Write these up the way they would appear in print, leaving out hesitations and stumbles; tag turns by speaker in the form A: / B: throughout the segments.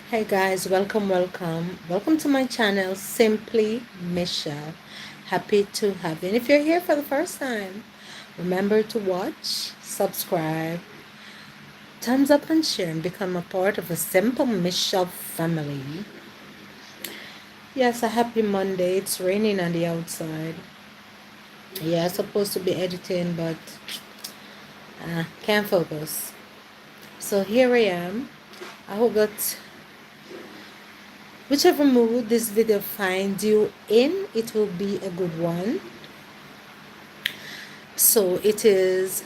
A: Hey guys, welcome to my channel, Simply Michelle. Happy to have you. And if you're here for the first time, remember to watch, subscribe, thumbs up, and share, and become a part of a Simple Michelle family. Yes, a happy Monday. It's raining on the outside. Yeah, I'm supposed to be editing, but can't focus. So here I am. I hope that whichever mood this video finds you in, it will be a good one. So it is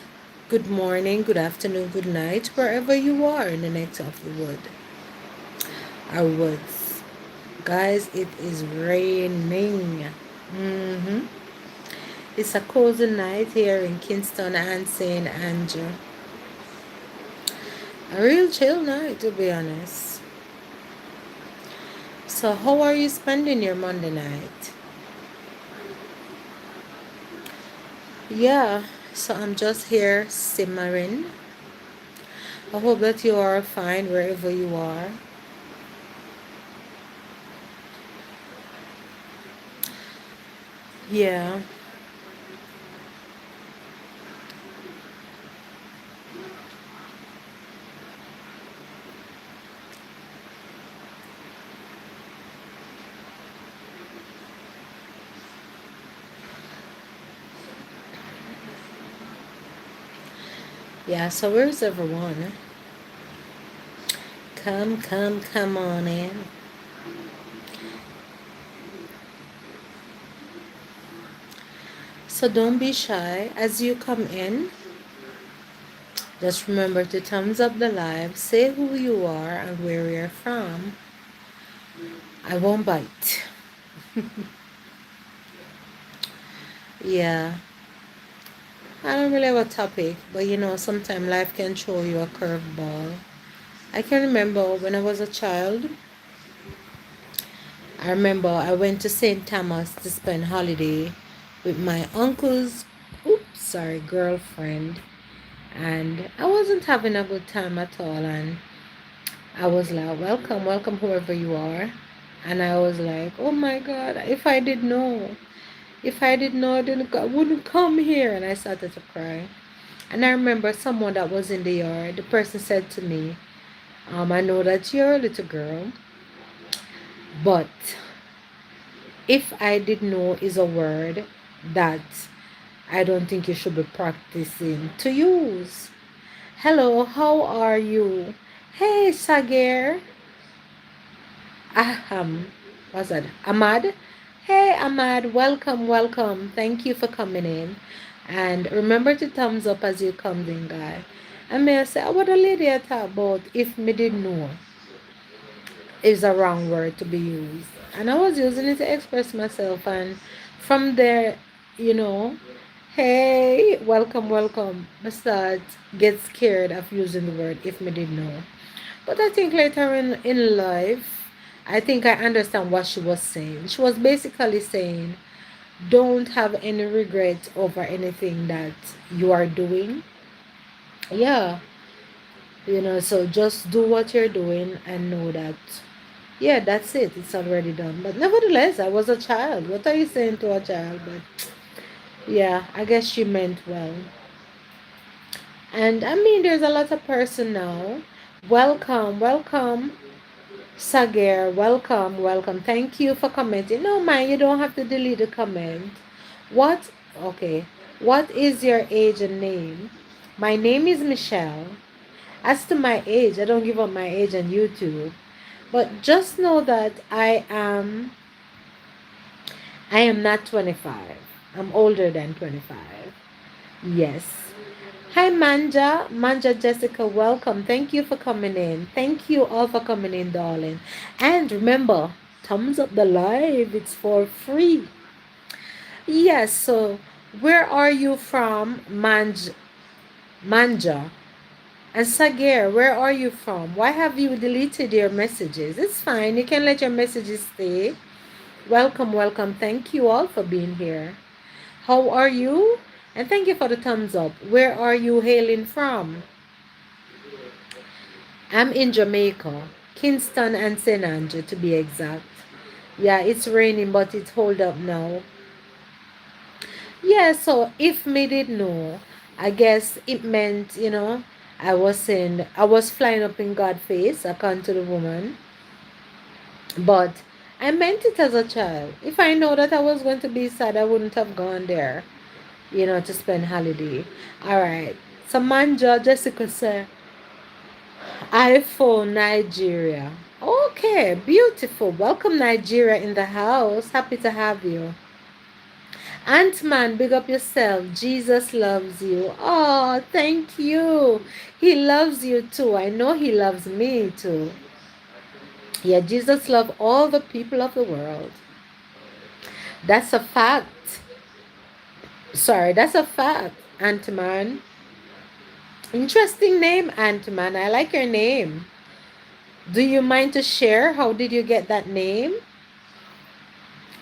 A: good morning, good afternoon, good night, wherever you are in the neck of the wood. Our woods. Guys, it is raining. hmm It's a cozy night here in Kingston and St. Andrew. A real chill night, to be honest. So how are you spending your Monday night? Yeah, so I'm just here simmering. I hope that you are fine wherever you are. Yeah. Yeah, so where's everyone? Come on in. So don't be shy as you come in. Just remember to thumbs up the live, say who you are and where you're from. I won't bite. Yeah, I don't really have a topic, but sometimes life can throw you a curveball. I can remember when I was a child, I remember I went to St. Thomas to spend holiday with my uncle's, girlfriend. And I wasn't having a good time at all. And I was like, welcome, whoever you are. And I was like, oh my God, if I did know, I wouldn't come here. And I started to cry. And I remember someone that was in the yard, the person said to me, I know that you're a little girl, but if I did know is a word that I don't think you should be practicing to use. Hello, how are you? Hey, Sager. Aham. What's that? Ahmad? Hey, Ahmad. Welcome. Thank you for coming in. And remember to thumbs up as you come in, guy. And may I say, what a lady I talk about if me didn't know is a wrong word to be used. And I was using it to express myself. And from there, you know, hey, welcome. I start get scared of using the word if me didn't know. But I think later in life, I think I understand what she was saying. She was basically saying, don't have any regret over anything that you are doing. Yeah, so just do what you're doing and know that, yeah, that's it. It's already done. But nevertheless, I was a child. What are you saying to a child? But yeah, I guess she meant well. And I mean, there's a lot of person now. Welcome. Sager, welcome. Thank you for commenting. No, man, you don't have to delete the comment. What? Okay. What is your age and name? My name is Michelle. As to my age, I don't give up my age on YouTube. But just know that I am not 25. I'm older than 25. Yes. Hi Manja Jessica, welcome. Thank you for coming in. Thank you all for coming in, darling. And remember, thumbs up the live. It's for free. Yes, so where are you from, Manja? And Sagir, where are you from? Why have you deleted your messages? It's fine. You can let your messages stay. Welcome. Thank you all for being here. How are you? And thank you for the thumbs up. Where are you hailing from? I'm in Jamaica. Kingston and St. Andrew to be exact. Yeah, it's raining, but it's hold up now. Yeah, so if me did know, I guess it meant, I was flying up in God's face, according to the woman, but I meant it as a child. If I know that I was going to be sad, I wouldn't have gone there, to spend holiday. All right. So Manja Jessica said, iPhone Nigeria. Okay, beautiful. Welcome Nigeria in the house. Happy to have you. Ant-Man, big up yourself. Jesus loves you. Oh, thank you. He loves you too. I know he loves me too. Yeah, Jesus loves all the people of the world. That's a fact. Sorry, that's a fact, Ant-Man. Interesting name, Ant-Man. I like your name. Do you mind to share? How did you get that name?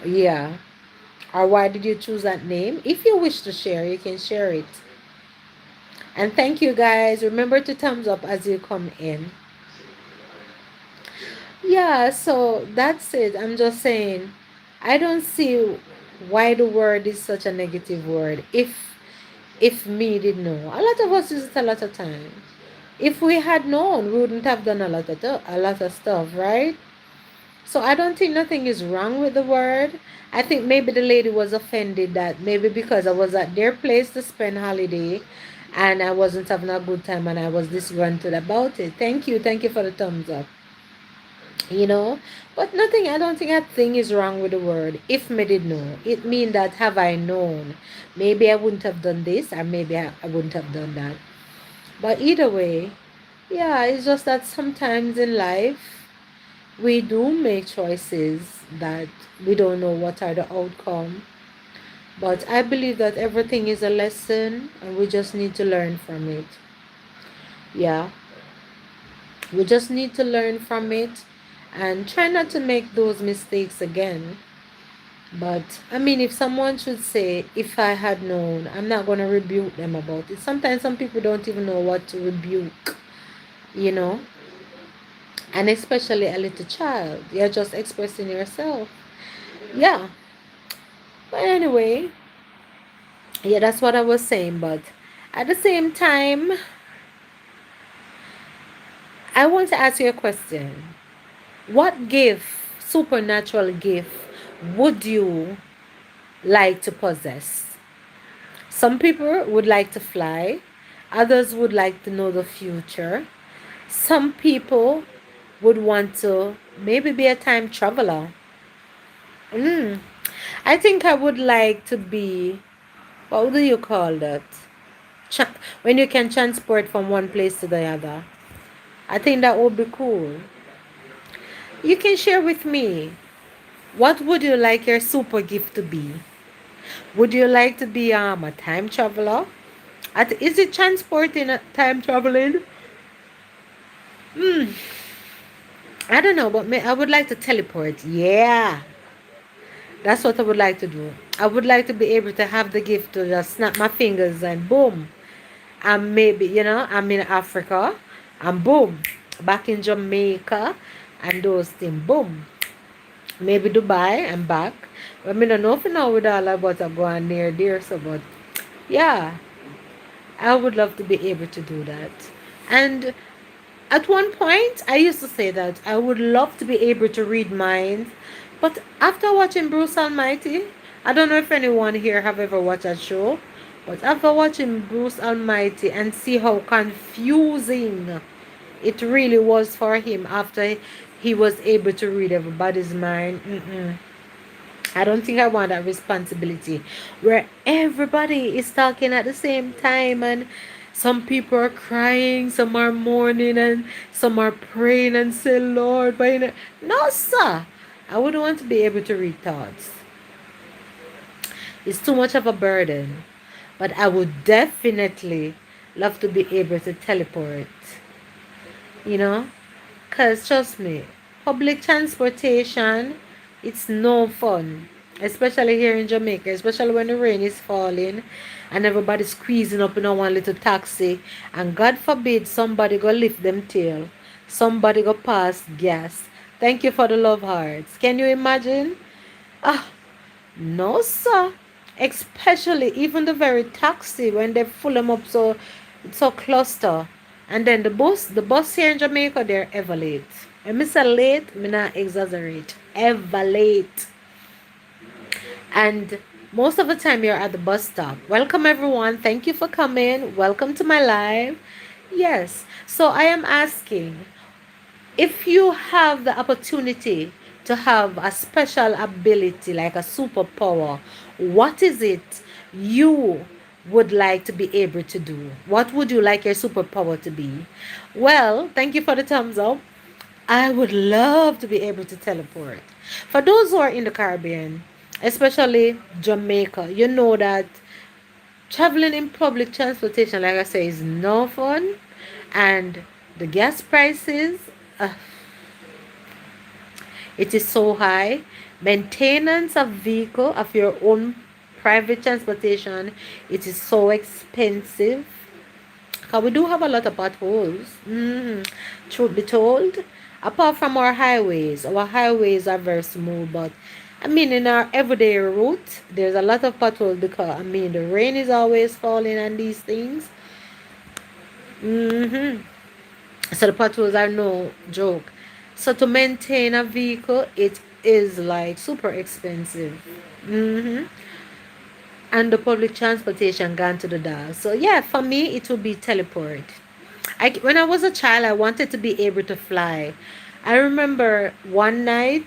A: Yeah. Or why did you choose that name? If you wish to share, you can share it. And thank you guys. Remember to thumbs up as you come in. Yeah, so that's it. I'm just saying, I don't see why the word is such a negative word. If me did know, a lot of us use it a lot of time. If we had known, we wouldn't have done a lot of stuff, right? So I don't think nothing is wrong with the word. I think maybe the lady was offended that maybe because I was at their place to spend holiday and I wasn't having a good time and I was disgruntled about it. Thank you for the thumbs up. you know but nothing, I don't think a thing is wrong with the word. If me did know, it mean that have I known, maybe I wouldn't have done this, or maybe I wouldn't have done that. But either way, yeah, it's just that sometimes in life we do make choices that we don't know what are the outcome. But I believe that everything is a lesson and we just need to learn from it. Yeah, we just need to learn from it and try not to make those mistakes again. But I mean, if someone should say, if I had known, I'm not going to rebuke them about it. Sometimes some people don't even know what to rebuke, you know, and especially a little child. You're just expressing yourself. Yeah. But anyway, yeah, that's what I was saying. But at the same time, I want to ask you a question. What gift, supernatural gift, would you like to possess? Some people would like to fly, others would like to know the future. Some people would want to maybe be a time traveler. Mm. I think I would like to be, what do you call that? When you can transport from one place to the other. I think that would be cool. You can share with me. What would you like your super gift to be? Would you like to be a time traveler? Is it transporting time traveling? Hmm. I don't know, but I would like to teleport. Yeah, that's what I would like to do. I would like to be able to have the gift to just snap my fingers and boom. And maybe, I'm in Africa and boom, back in Jamaica and those things. Boom. Maybe Dubai and back. But I don't know if you know with all about I go on near there, so but yeah, I would love to be able to do that. And at one point, I used to say that I would love to be able to read minds, but after watching Bruce Almighty, I don't know if anyone here have ever watched that show, but after watching Bruce Almighty and see how confusing it really was for him after he was able to read everybody's mind. I don't think I want that responsibility where everybody is talking at the same time and some people are crying, some are mourning, and some are praying and say, Lord, but no, sir. I wouldn't want to be able to read thoughts. It's too much of a burden. But I would definitely love to be able to teleport, you know? Because trust me, public transportation, it's no fun. Especially here in Jamaica, especially when the rain is falling and everybody squeezing up in a one little taxi. And God forbid somebody go lift them tail. Somebody go past gas. Thank you for the love hearts. Can you imagine? Ah, no, sir. Especially even the very taxi when they full them up so cluster. And then the bus here in Jamaica, they're ever late. And me say late, me not exaggerate. Ever late. And most of the time you're at the bus stop. Welcome everyone. Thank you for coming. Welcome to my live. Yes. So I am asking, if you have the opportunity to have a special ability like a superpower, what is it you would like to be able to do? What would you like your superpower to be? Well, thank you for the thumbs up. I would love to be able to teleport. For those who are in the Caribbean, especially Jamaica, you know that traveling in public transportation, like I say, is no fun. And the gas prices, uh, it is so high. Maintenance of vehicle, of your own private transportation, it is so expensive. Because we do have a lot of potholes. Truth be told, apart from our highways are very smooth. But I mean, in our everyday route, there's a lot of potholes because I mean, the rain is always falling on these things. So the potholes are no joke. So to maintain a vehicle, it is like super expensive. And the public transportation gone to the dog. So yeah, for me, it would be teleport. When I was a child, I wanted to be able to fly. I remember one night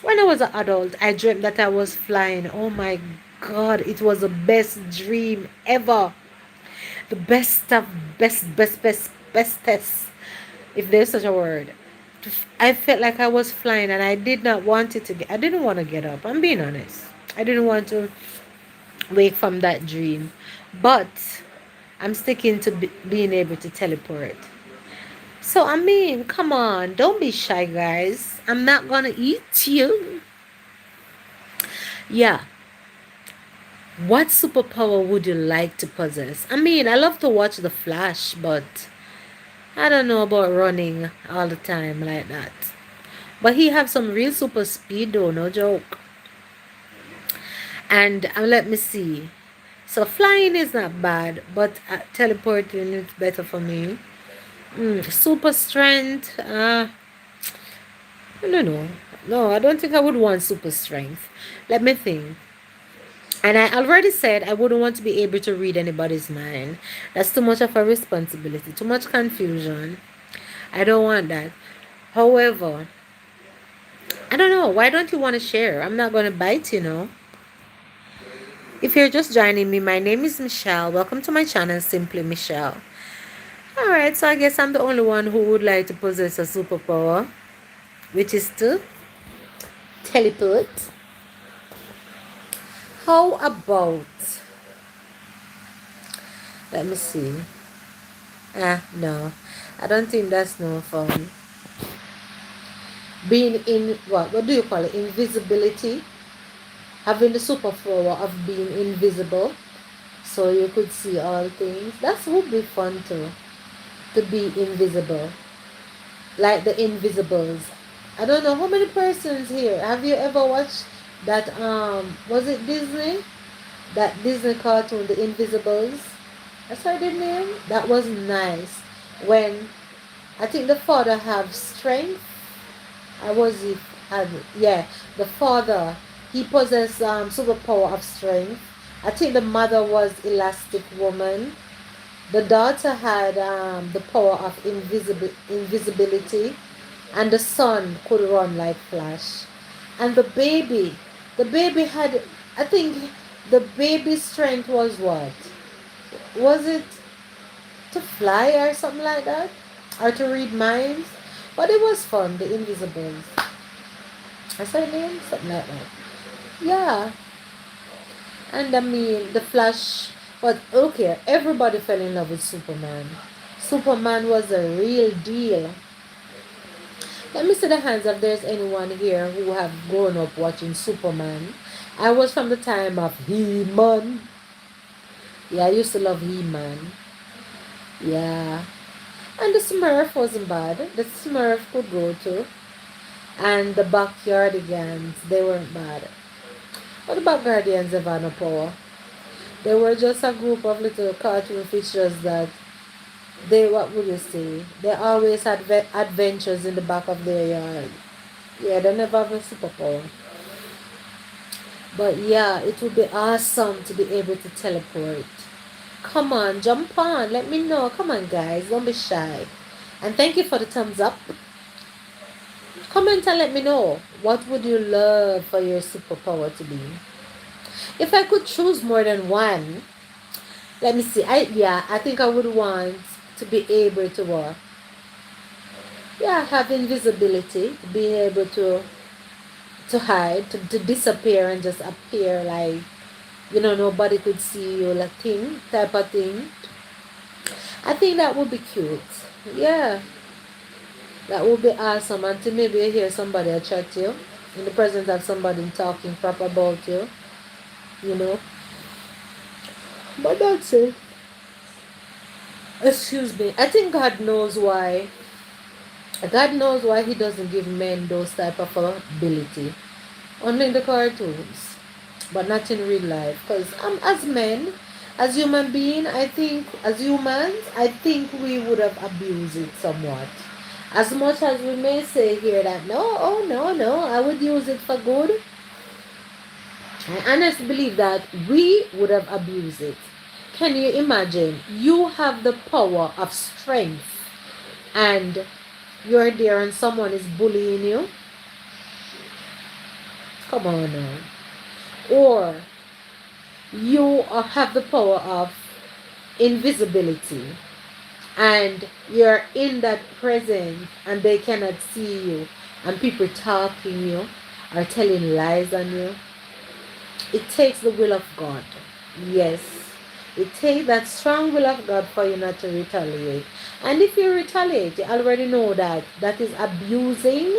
A: when I was an adult, I dreamt that I was flying. Oh my God, it was the best dream ever. The best of bestest, if there's such a word. I felt like I was flying and I did not want it to get, I didn't want to get up. I'm being honest. I didn't want to wake from that dream. But I'm sticking to being able to teleport. So, I mean, come on, don't be shy, guys. I'm not gonna eat you. Yeah. What superpower would you like to possess? I mean, I love to watch The Flash, but I don't know about running all the time like that. But he have some real super speed though, no joke. And let me see. So flying is not bad, but teleporting is better for me. Super strength. I don't know. No, I don't think I would want super strength. Let me think. And I already said I wouldn't want to be able to read anybody's mind. That's too much of a responsibility, too much confusion. I don't want that. However, I don't know. Why don't you want to share? I'm not going to bite, you know. If you're just joining me, my name is Michelle. Welcome to my channel, Simply Michelle. Alright, so I guess I'm the only one who would like to possess a superpower, which is to teleport. How about, let me see. No. I don't think that's no fun. Being in, what do you call it? Invisibility. Having the superpower of being invisible. So you could see all things. That would be fun too. To be invisible. Like the Invisibles. I don't know how many persons here. Have you ever watched that, was it Disney? That Disney cartoon, The Invisibles? That's what the name? That was nice. When I think the father have strength. I was it had, yeah, the father, he possessed superpower of strength. I think the mother was elastic woman. The daughter had the power of invisibility, and the son could run like Flash. And the baby had, I think, the baby's strength was what? Was it to fly or something like that? Or to read minds? But it was fun, the Invisibles. That's her name? Something like that. Yeah. And I mean, the Flash. But okay, everybody fell in love with Superman. Superman was a real deal. Let me see the hands if there's anyone here who have grown up watching Superman. I was from the time of He-Man. Yeah, I used to love He-Man. Yeah. And the Smurf wasn't bad. The Smurf could go too. And the Backyardigans, they weren't bad. But the Backyardigans have no power. They were just a group of little cartoon features that they, what would you say? They always had adventures in the back of their yard. Yeah, they never have a superpower. But yeah, it would be awesome to be able to teleport. Come on, jump on. Let me know. Come on, guys. Don't be shy. And thank you for the thumbs up. Comment and let me know. What would you love for your superpower to be? If I could choose more than one, let me see. I think I would want to be able to have invisibility, being able to hide, to disappear and just appear like nobody could see you, like thing type of thing. I think that would be cute. Yeah, that would be awesome. Until maybe you hear somebody chat you in the presence of somebody talking crap about you, you know. But that's it. Excuse me. I think God knows why. God knows why He doesn't give men those type of ability. Only in the cartoons, but not in real life. Because as men, as human being, I think as humans, I think we would have abused it somewhat. As much as we may say here that no, oh no, no, I would use it for good. I honestly believe that we would have abused it. Can you imagine? You have the power of strength and you're there and someone is bullying you. Come on now. Or you have the power of invisibility and you're in that presence and they cannot see you and people talking you or telling lies on you. It takes the will of God. Yes. It takes that strong will of God for you not to retaliate. And if you retaliate, you already know that that is abusing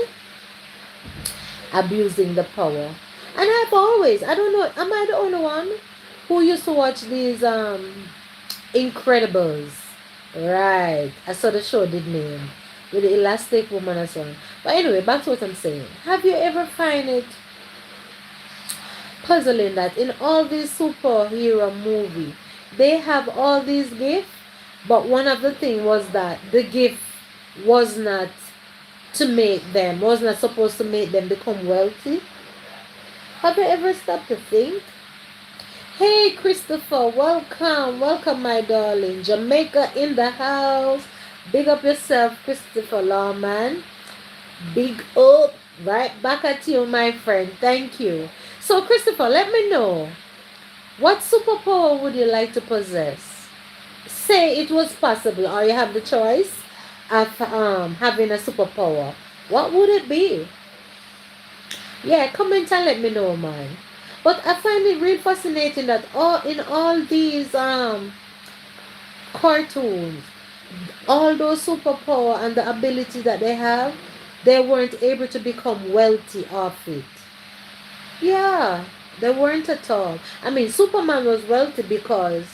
A: the power. And I don't know, am I the only one who used to watch these Incredibles? Right. I saw the show did name with the elastic woman as well. But anyway, back to what I'm saying. Have you ever find it puzzling that in all these superhero movie they have all these gifts, but one of the thing was that the gift was not was not supposed to make them become wealthy. Have you ever stopped to think? Hey Christopher, welcome my darling. Jamaica in the house. Big up yourself, Christopher Lawman. Big up. Right back at you, my friend. Thank you. So Christopher, let me know. What superpower would you like to possess? Say it was possible or you have the choice of having a superpower. What would it be? Yeah, comment and let me know, man. But I find it real fascinating that all these cartoons, all those superpower and the ability that they have, they weren't able to become wealthy off it. Yeah, they weren't at all. I mean, Superman was wealthy because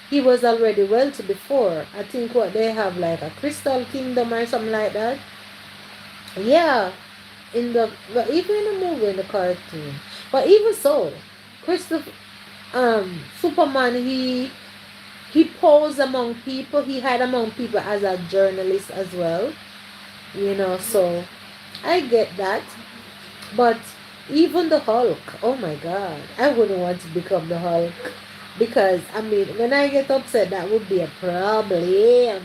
A: he was already wealthy before. I think what they have like a crystal kingdom or something like that. Yeah, but even in the movie, in the cartoon. But even so, Christopher Superman, he posed among people. He had among people as a journalist as well. So I get that. But even the Hulk, oh my God, I wouldn't want to become the Hulk because I mean, when I get upset, that would be a problem.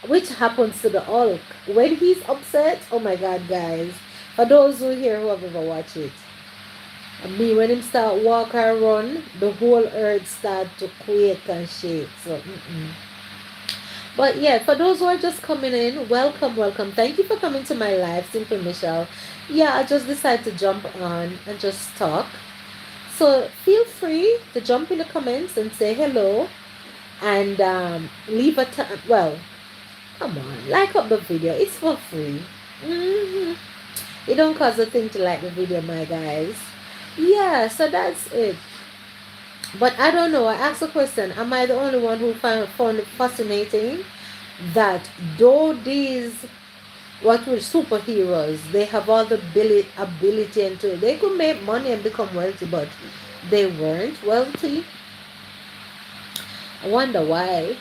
A: Which happens to the Hulk when he's upset. Oh my God, guys! For those who here who have ever watched it, me when him start walk or run, the whole earth start to quake and shake. So, But yeah, for those who are just coming in, welcome, welcome. Thank you for coming to my live, Simple Michelle. Yeah, I just decided to jump on and just talk. So feel free to jump in the comments and say hello and leave a well, come on, like up the video. It's for free. It don't cost a thing to like the video, my guys. Yeah, so that's it. But I don't know. I asked a question. Am I the only one who found it fascinating that though these what were superheroes, they have all the ability and to they could make money and become wealthy, but they weren't wealthy. I wonder why.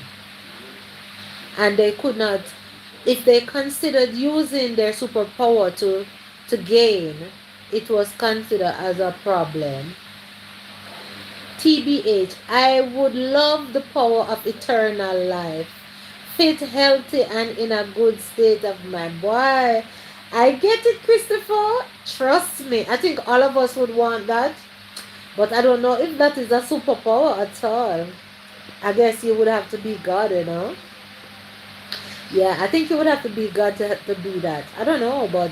A: And they could not, if they considered using their superpower to gain, it was considered as a problem. TBH, I would love the power of eternal life. Fit, healthy, and in a good state of mind. Boy, I get it, Christopher. Trust me. I think all of us would want that. But I don't know if that is a superpower at all. I guess you would have to be God, you know? Yeah, I think you would have to be God to do that. I don't know, but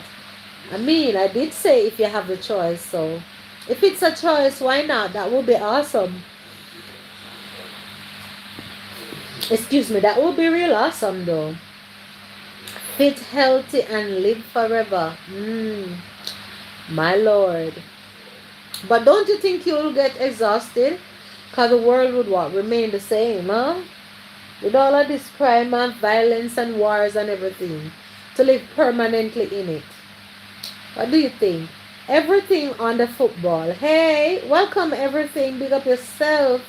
A: I mean, I did say if you have the choice, so if it's a choice, why not? That would be awesome. Excuse me, that would be real awesome though. Fit, healthy, and live forever. My Lord. But don't you think you'll get exhausted? Because the world would what? Remain the same, huh? With all of this crime and violence and wars and everything. To live permanently in it. What do you think? Everything on the football. Hey, welcome everything. Big up yourself.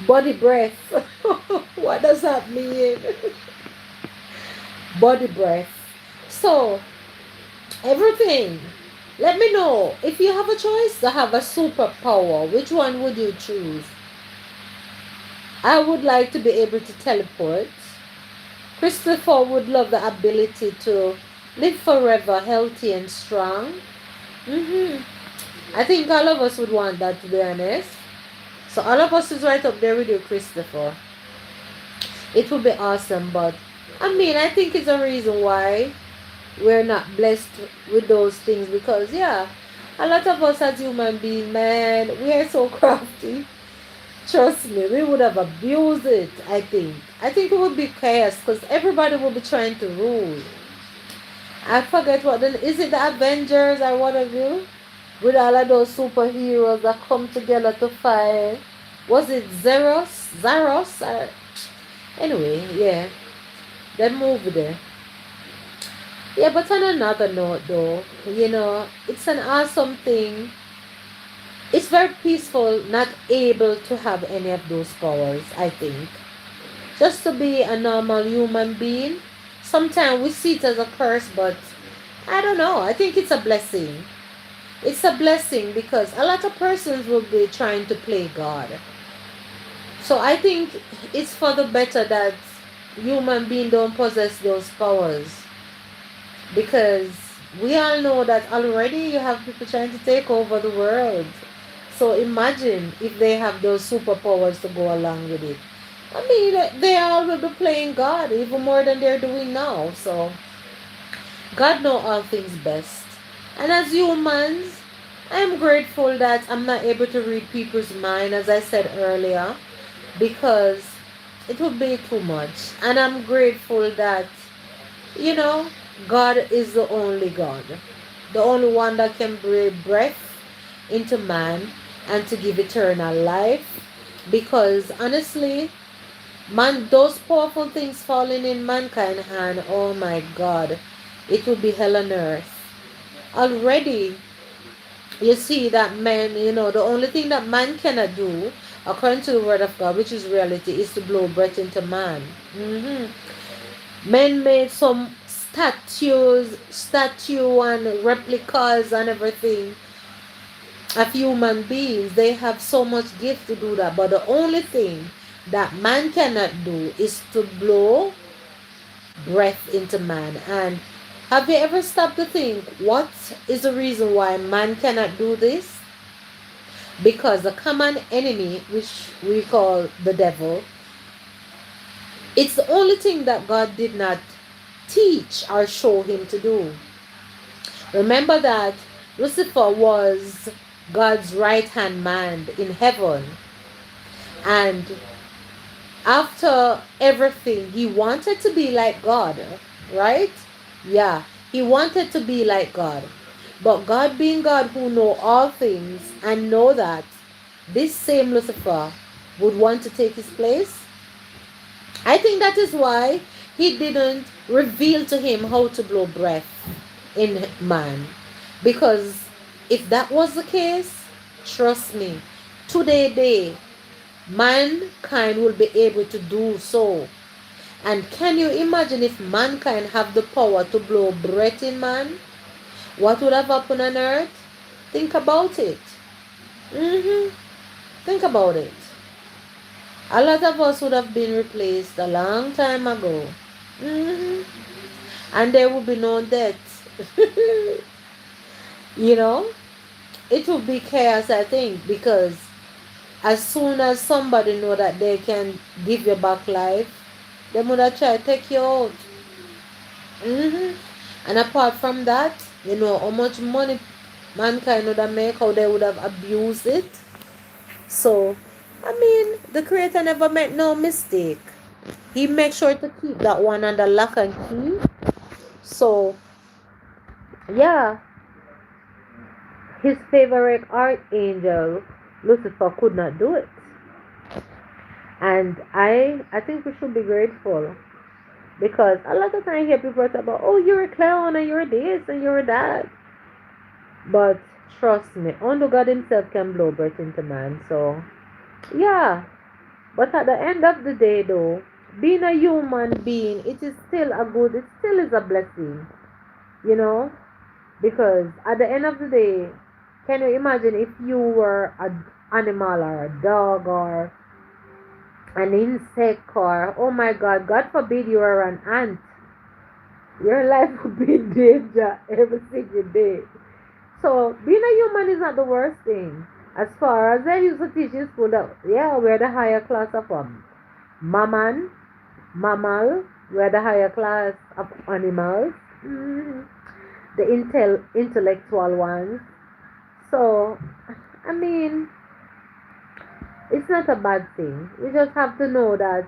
A: Body breath. What does that mean? Body breath. So, everything. Let me know. If you have a choice to have a superpower, which one would you choose? I would like to be able to teleport. Christopher would love the ability to live forever, healthy and strong. I think all of us would want that, to be honest. So all of us is right up there with you, Christopher. It would be awesome, but I mean, I think it's a reason why we're not blessed with those things, because yeah, a lot of us as human beings, man, we are so crafty. Trust me, we would have abused it. I think it would be chaos because everybody would be trying to rule. I forget what is it, the Avengers or what have you, with all of those superheroes that come together to fight. Was it Zaros or, anyway, yeah, that movie there. Yeah, but on another note though, it's an awesome thing. It's very peaceful not able to have any of those powers, I think. Just to be a normal human being. Sometimes we see it as a curse, but I don't know. I think it's a blessing. It's a blessing because a lot of persons will be trying to play God. So I think it's for the better that human beings don't possess those powers. Because we all know that already you have people trying to take over the world. So imagine if they have those superpowers to go along with it. I mean, they all will be playing God even more than they're doing now. So God knows all things best. And as humans, I am grateful that I'm not able to read people's mind, as I said earlier, because it would be too much. And I'm grateful that, you know, God is the only God, the only one that can breathe breath into man and to give eternal life. Because honestly, man, those powerful things falling in mankind hand, oh my God, it would be hell on earth. Already, you see that man, the only thing that man cannot do, according to the word of God, which is reality, is to blow breath into man. Men made some statue and replicas and everything of human beings. They have so much gift to do that, but the only thing that man cannot do is to blow breath into man. And have you ever stopped to think what is the reason why man cannot do this? Because the common enemy, which we call the devil, it's the only thing that God did not teach or show him to do. Remember that Lucifer was God's right hand man in heaven, and after everything he wanted to be like God, right? Yeah, he wanted to be like God, but God, being God who know all things and know that this same Lucifer would want to take his place, I think that is why he didn't reveal to him how to blow breath in man. Because if that was the case, trust me, today mankind will be able to do so. And can you imagine if mankind have the power to blow breath in man? What would have happened on earth? Think about it. Mm-hmm. Think about it. A lot of us would have been replaced a long time ago. Mm-hmm. And there would be no death. You know, it would be chaos, I think, because as soon as somebody know that they can give you back life, they would have tried to take you out. And apart from that, you know how much money mankind would have make, how they would have abused it. So, I mean, the creator never made no mistake. He makes sure to keep that one under lock and key. So, yeah, his favorite archangel, Lucifer, could not do it. And I think we should be grateful. Because a lot of times I hear people talk about, oh, you're a clown and you're this and you're that. But trust me, only God Himself can blow breath into man. So, yeah. But at the end of the day, though, being a human being, it still is a blessing, you know? Because at the end of the day, can you imagine if you were an animal or a dog or an insect or, oh my God, God forbid you are an ant? Your life would be in danger every single day. So being a human is not the worst thing. As far as I used to teach in school that yeah, we're the higher class of mamman, mammal, we're the higher class of animals. The intellectual ones. So I mean it's not a bad thing. We just have to know that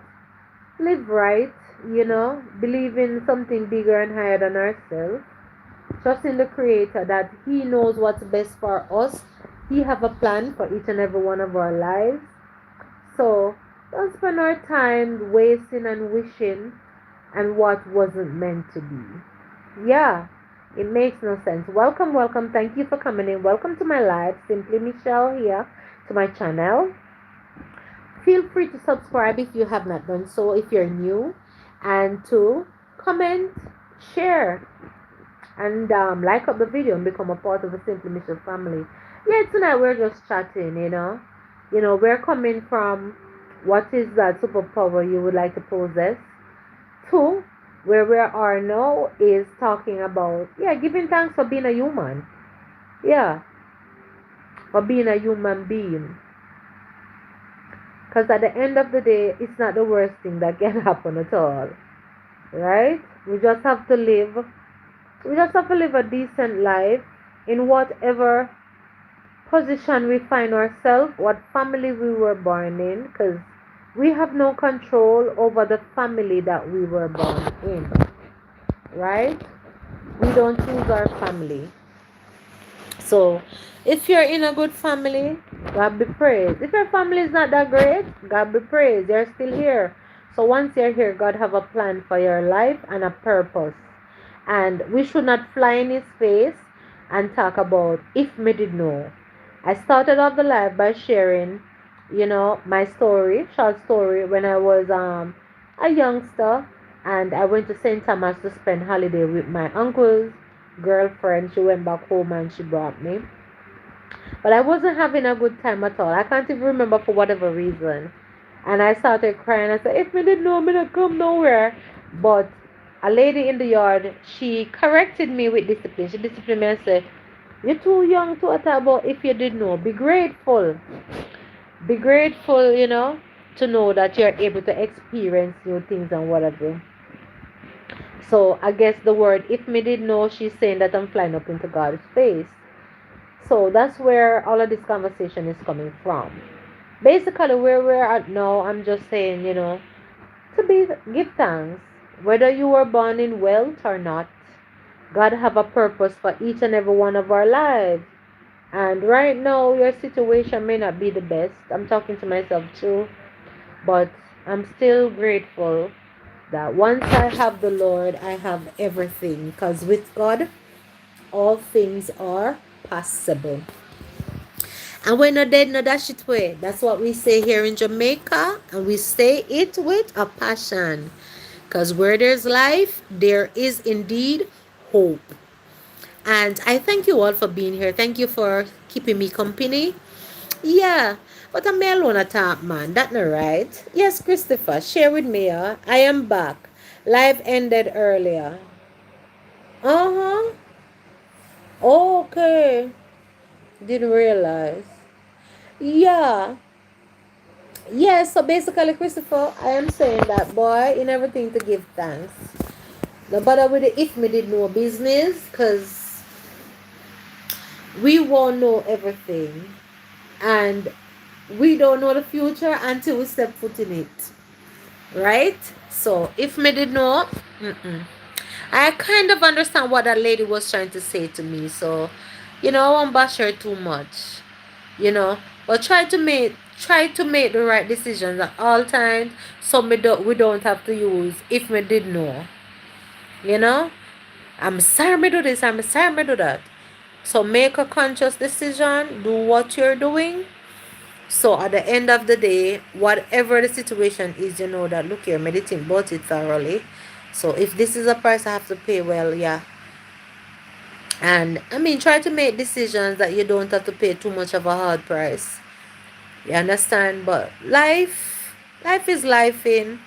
A: live right, believe in something bigger and higher than ourselves. Trust in the Creator that He knows what's best for us. He have a plan for each and every one of our lives. So don't spend our time wasting and wishing and what wasn't meant to be. Yeah, it makes no sense. Welcome, welcome. Thank you for coming in. Welcome to my live. Simply Michelle here to my channel. Feel free to subscribe if you have not done so, if you're new, and to comment, share, and like up the video and become a part of the Simply Mission family. Yeah, tonight we're just chatting, we're coming from what is that superpower you would like to possess to where we are now is talking about, yeah, giving thanks for being a human. Yeah, for being a human being. Because at the end of the day, it's not the worst thing that can happen at all. Right? We just have to live a decent life in whatever position we find ourselves, what family we were born in, because we have no control over the family that we were born in. Right? We don't choose our family. So, if you're in a good family, God be praised. If your family is not that great, God be praised. You're still here. So once you're here, God have a plan for your life and a purpose. And we should not fly in His face and talk about if me did know. I started off the live by sharing, my short story when I was a youngster and I went to St. Thomas to spend holiday with my uncle's girlfriend. She went back home and she brought me. But I wasn't having a good time at all. I can't even remember for whatever reason. And I started crying. I said, if me didn't know, me not come nowhere. But a lady in the yard, she corrected me with discipline. She disciplined me and said, you're too young to talk about if you didn't know. Be grateful. Be grateful, to know that you're able to experience new things and whatever. So I guess the word if me didn't know, she's saying that I'm flying up into God's face. So that's where all of this conversation is coming from. Basically, where we're at now, I'm just saying, give thanks. Whether you were born in wealth or not, God have a purpose for each and every one of our lives. And right now, your situation may not be the best. I'm talking to myself too. But I'm still grateful that once I have the Lord, I have everything. Because with God, all things are possible. And we're not dead, no dash it way. That's what we say here in Jamaica. And we say it with a passion. Because where there's life, there is indeed hope. And I thank you all for being here. Thank you for keeping me company. Yeah, but I'm alone at top, man. That not right. Yes, Christopher, share with me. I am back. Live ended earlier. Uh-huh. Okay. Didn't realize. Yeah. Yeah, so basically, Christopher, I am saying that, boy, in everything to give thanks. No bother with it if me did no business, because we won't know everything. And we don't know the future until we step foot in it. Right? So, if me did know, I kind of understand what that lady was trying to say to me. So, I won't bash her too much. But try to make the right decisions at all times, so we don't have to use if me did know. You know? I'm sorry me do this, I'm sorry me do that. So make a conscious decision, do what you're doing. So at the end of the day, whatever the situation is, you know that look here, meditate about it thoroughly. So if this is a price I have to pay, well, yeah. And I mean, try to make decisions that you don't have to pay too much of a hard price. You understand? But life is life in,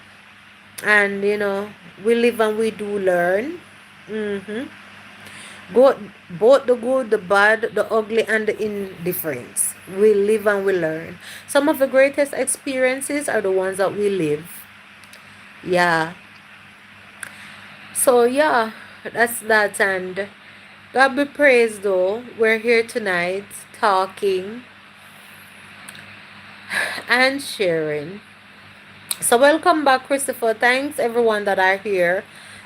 A: and we live and we do learn. Mm-hmm. Both the good, the bad, the ugly, and the indifference. We live and we learn. Some of the greatest experiences are the ones that we live. Yeah. So yeah, that's that. And God be praised though. We're here tonight talking and sharing. So welcome back, Christopher. Thanks everyone that are here.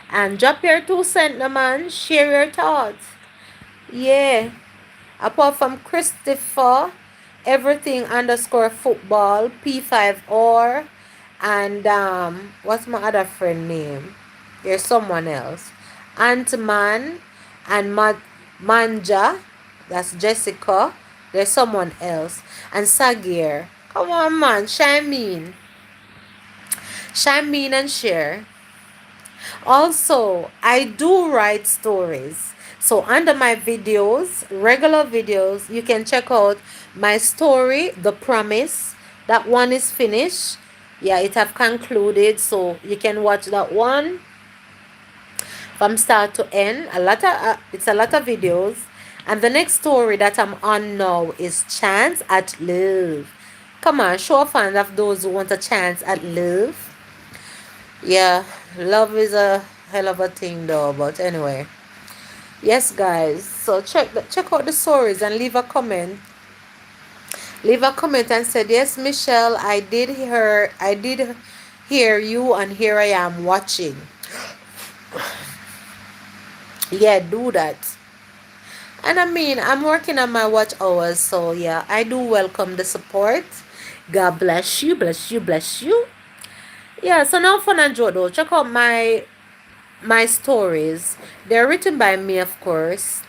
A: And drop your 2 cents, no man. Share your thoughts. Yeah. Apart from Christopher, everything underscore football, P5 or, and what's my other friend name? There's someone else. Antman and Manja, that's Jessica. There's someone else. And Sagir. Come on, man. Shine and share. Also, I do write stories. So under my videos, regular videos, you can check out my story, The Promise. That one is finished. Yeah, it have concluded. So you can watch that one from start to end. It's a lot of videos. And the next story that I'm on now is Chance at Love. Come on, show a fan of those who want a chance at love. Yeah, love is a hell of a thing though, but anyway. Yes guys, so check out the stories and leave a comment. Leave a comment and said, "Yes, Michelle, I did hear you and here I am watching." Yeah, do that. And I mean, I'm working on my watch hours, so yeah, I do welcome the support. God bless you, bless you, bless you. Yeah, so now fun and joke though. Check out my stories. They're written by me, of course,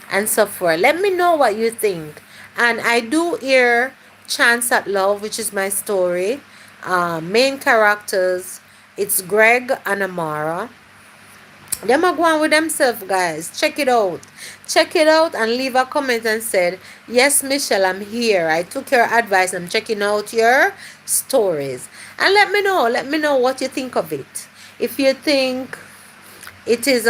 A: and so forth. Let me know what you think. And I do hear Chance at Love, which is my story. Main characters, it's Greg and Amara. Them are going with themselves, guys. Check it out. Check it out and leave a comment and said, "Yes, Michelle, I'm here. I took your advice. I'm checking out your stories." And let me know. Let me know what you think of it. If you think it is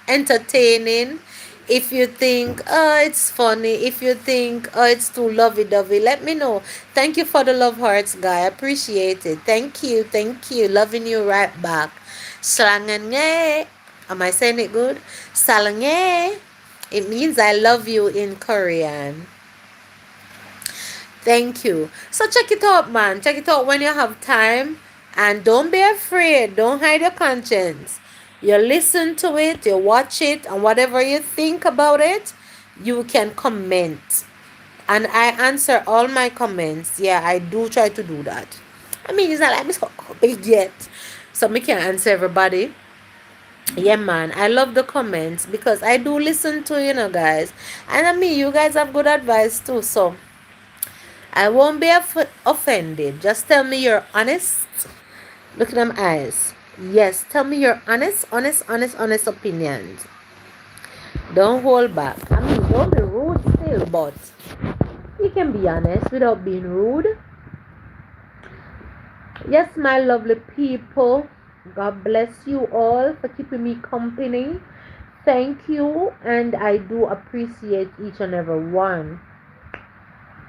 A: entertaining, if you think it's funny, if you think it's too lovey-dovey, let me know. Thank you for the love hearts, guy. I appreciate it. Thank you, loving you right back. Salange. Am I saying it good? Salange. It means I love you in Korean. Thank you. So check it out, man. Check it out when you have time. And don't be afraid. Don't hide your conscience. You listen to it, you watch it, and whatever you think about it, you can comment. And I answer all my comments. Yeah, I do try to do that. I mean, it's not like I'm so big yet. So me can't answer everybody. Yeah, man. I love the comments because I do listen to, guys. And I mean, you guys have good advice too. So I won't be offended. Just tell me you're honest. Look at them eyes. Yes, tell me your honest opinions. Don't hold back. I mean, don't be rude still, but you can be honest without being rude. Yes, my lovely people. God bless you all for keeping me company. Thank you, and I do appreciate each and every one.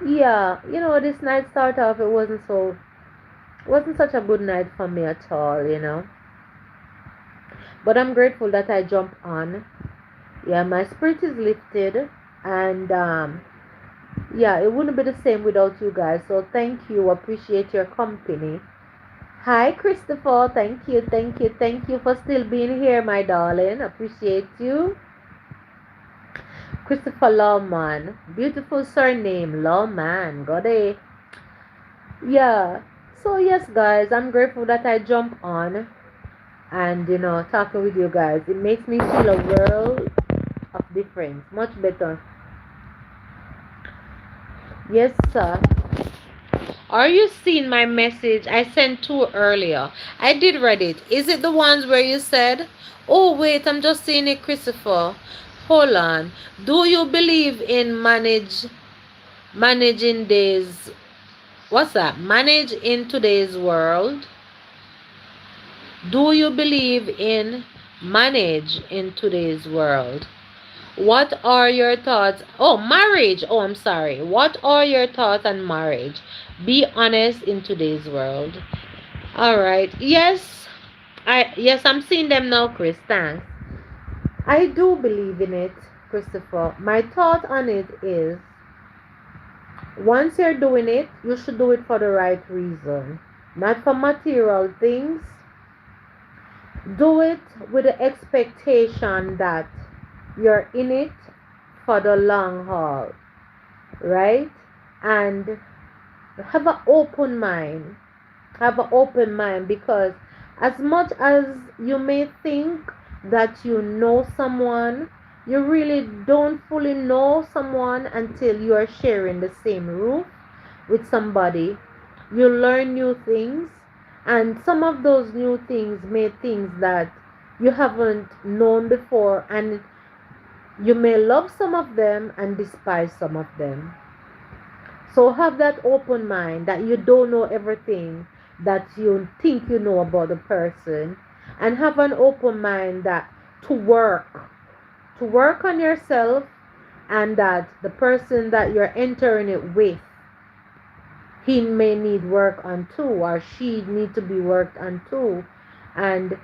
A: Yeah, this night started off. It wasn't such a good night for me at all. But I'm grateful that I jumped on. Yeah, my spirit is lifted, and yeah, it wouldn't be the same without you guys. So thank you. Appreciate your company. Hi, Christopher. Thank you for still being here, my darling. Appreciate you. Christopher Lawman. Beautiful surname, Lawman. Got it. Yeah. So, yes, guys, I'm grateful that I jump on and, talking with you guys. It makes me feel a world of difference. Much better. Yes, sir. Are you seeing my message I sent two earlier? I did read it. Is it the ones where you said, oh, wait, I'm just seeing it, Christopher. Hold on. Do you believe in managing days? What's that? Manage in today's world? Do you believe in manage in today's world? What are your thoughts? Oh, marriage. Oh, I'm sorry. What are your thoughts on marriage? Be honest in today's world. All right. Yes, I'm seeing them now, Chris. Thanks. I do believe in it, Christopher. My thought on it is once you're doing it, you should do it for the right reason, not for material things. Do it with the expectation that you're in it for the long haul, right? And have an open mind. Have an open mind because as much as you may think that you know someone, you really don't fully know someone until you are sharing the same roof with somebody. You learn new things, and some of those new things may things that you haven't known before, and you may love some of them and despise some of them. So have that open mind that you don't know everything that you think you know about the person, and have an open mind that to work on yourself, and that the person that you're entering it with, he may need work on too, or she need to be worked on too. And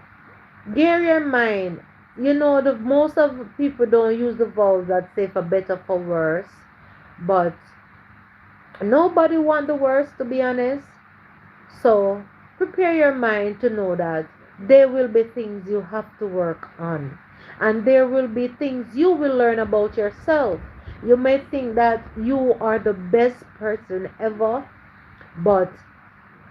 A: gear your mind. The most of people don't use the vowels that say for better for worse, but nobody want the worst, to be honest. So prepare your mind to know that there will be things you have to work on, and there will be things you will learn about yourself. You may think that you are the best person ever, but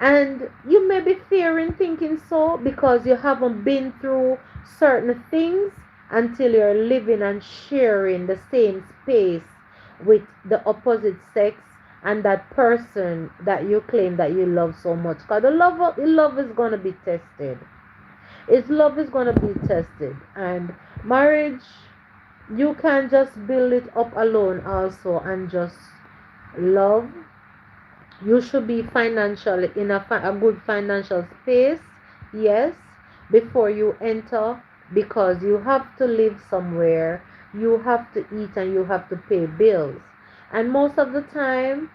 A: and you may be fearing thinking so because you haven't been through certain things until you're living and sharing the same space with the opposite sex and that person that you claim that you love so much. Because the love is going to be tested. Its love is going to be tested. And marriage, you can't just build it up alone also and just love. You should be financially in a good financial space, yes, before you enter, because you have to live somewhere, you have to eat, and you have to pay bills. And most of the time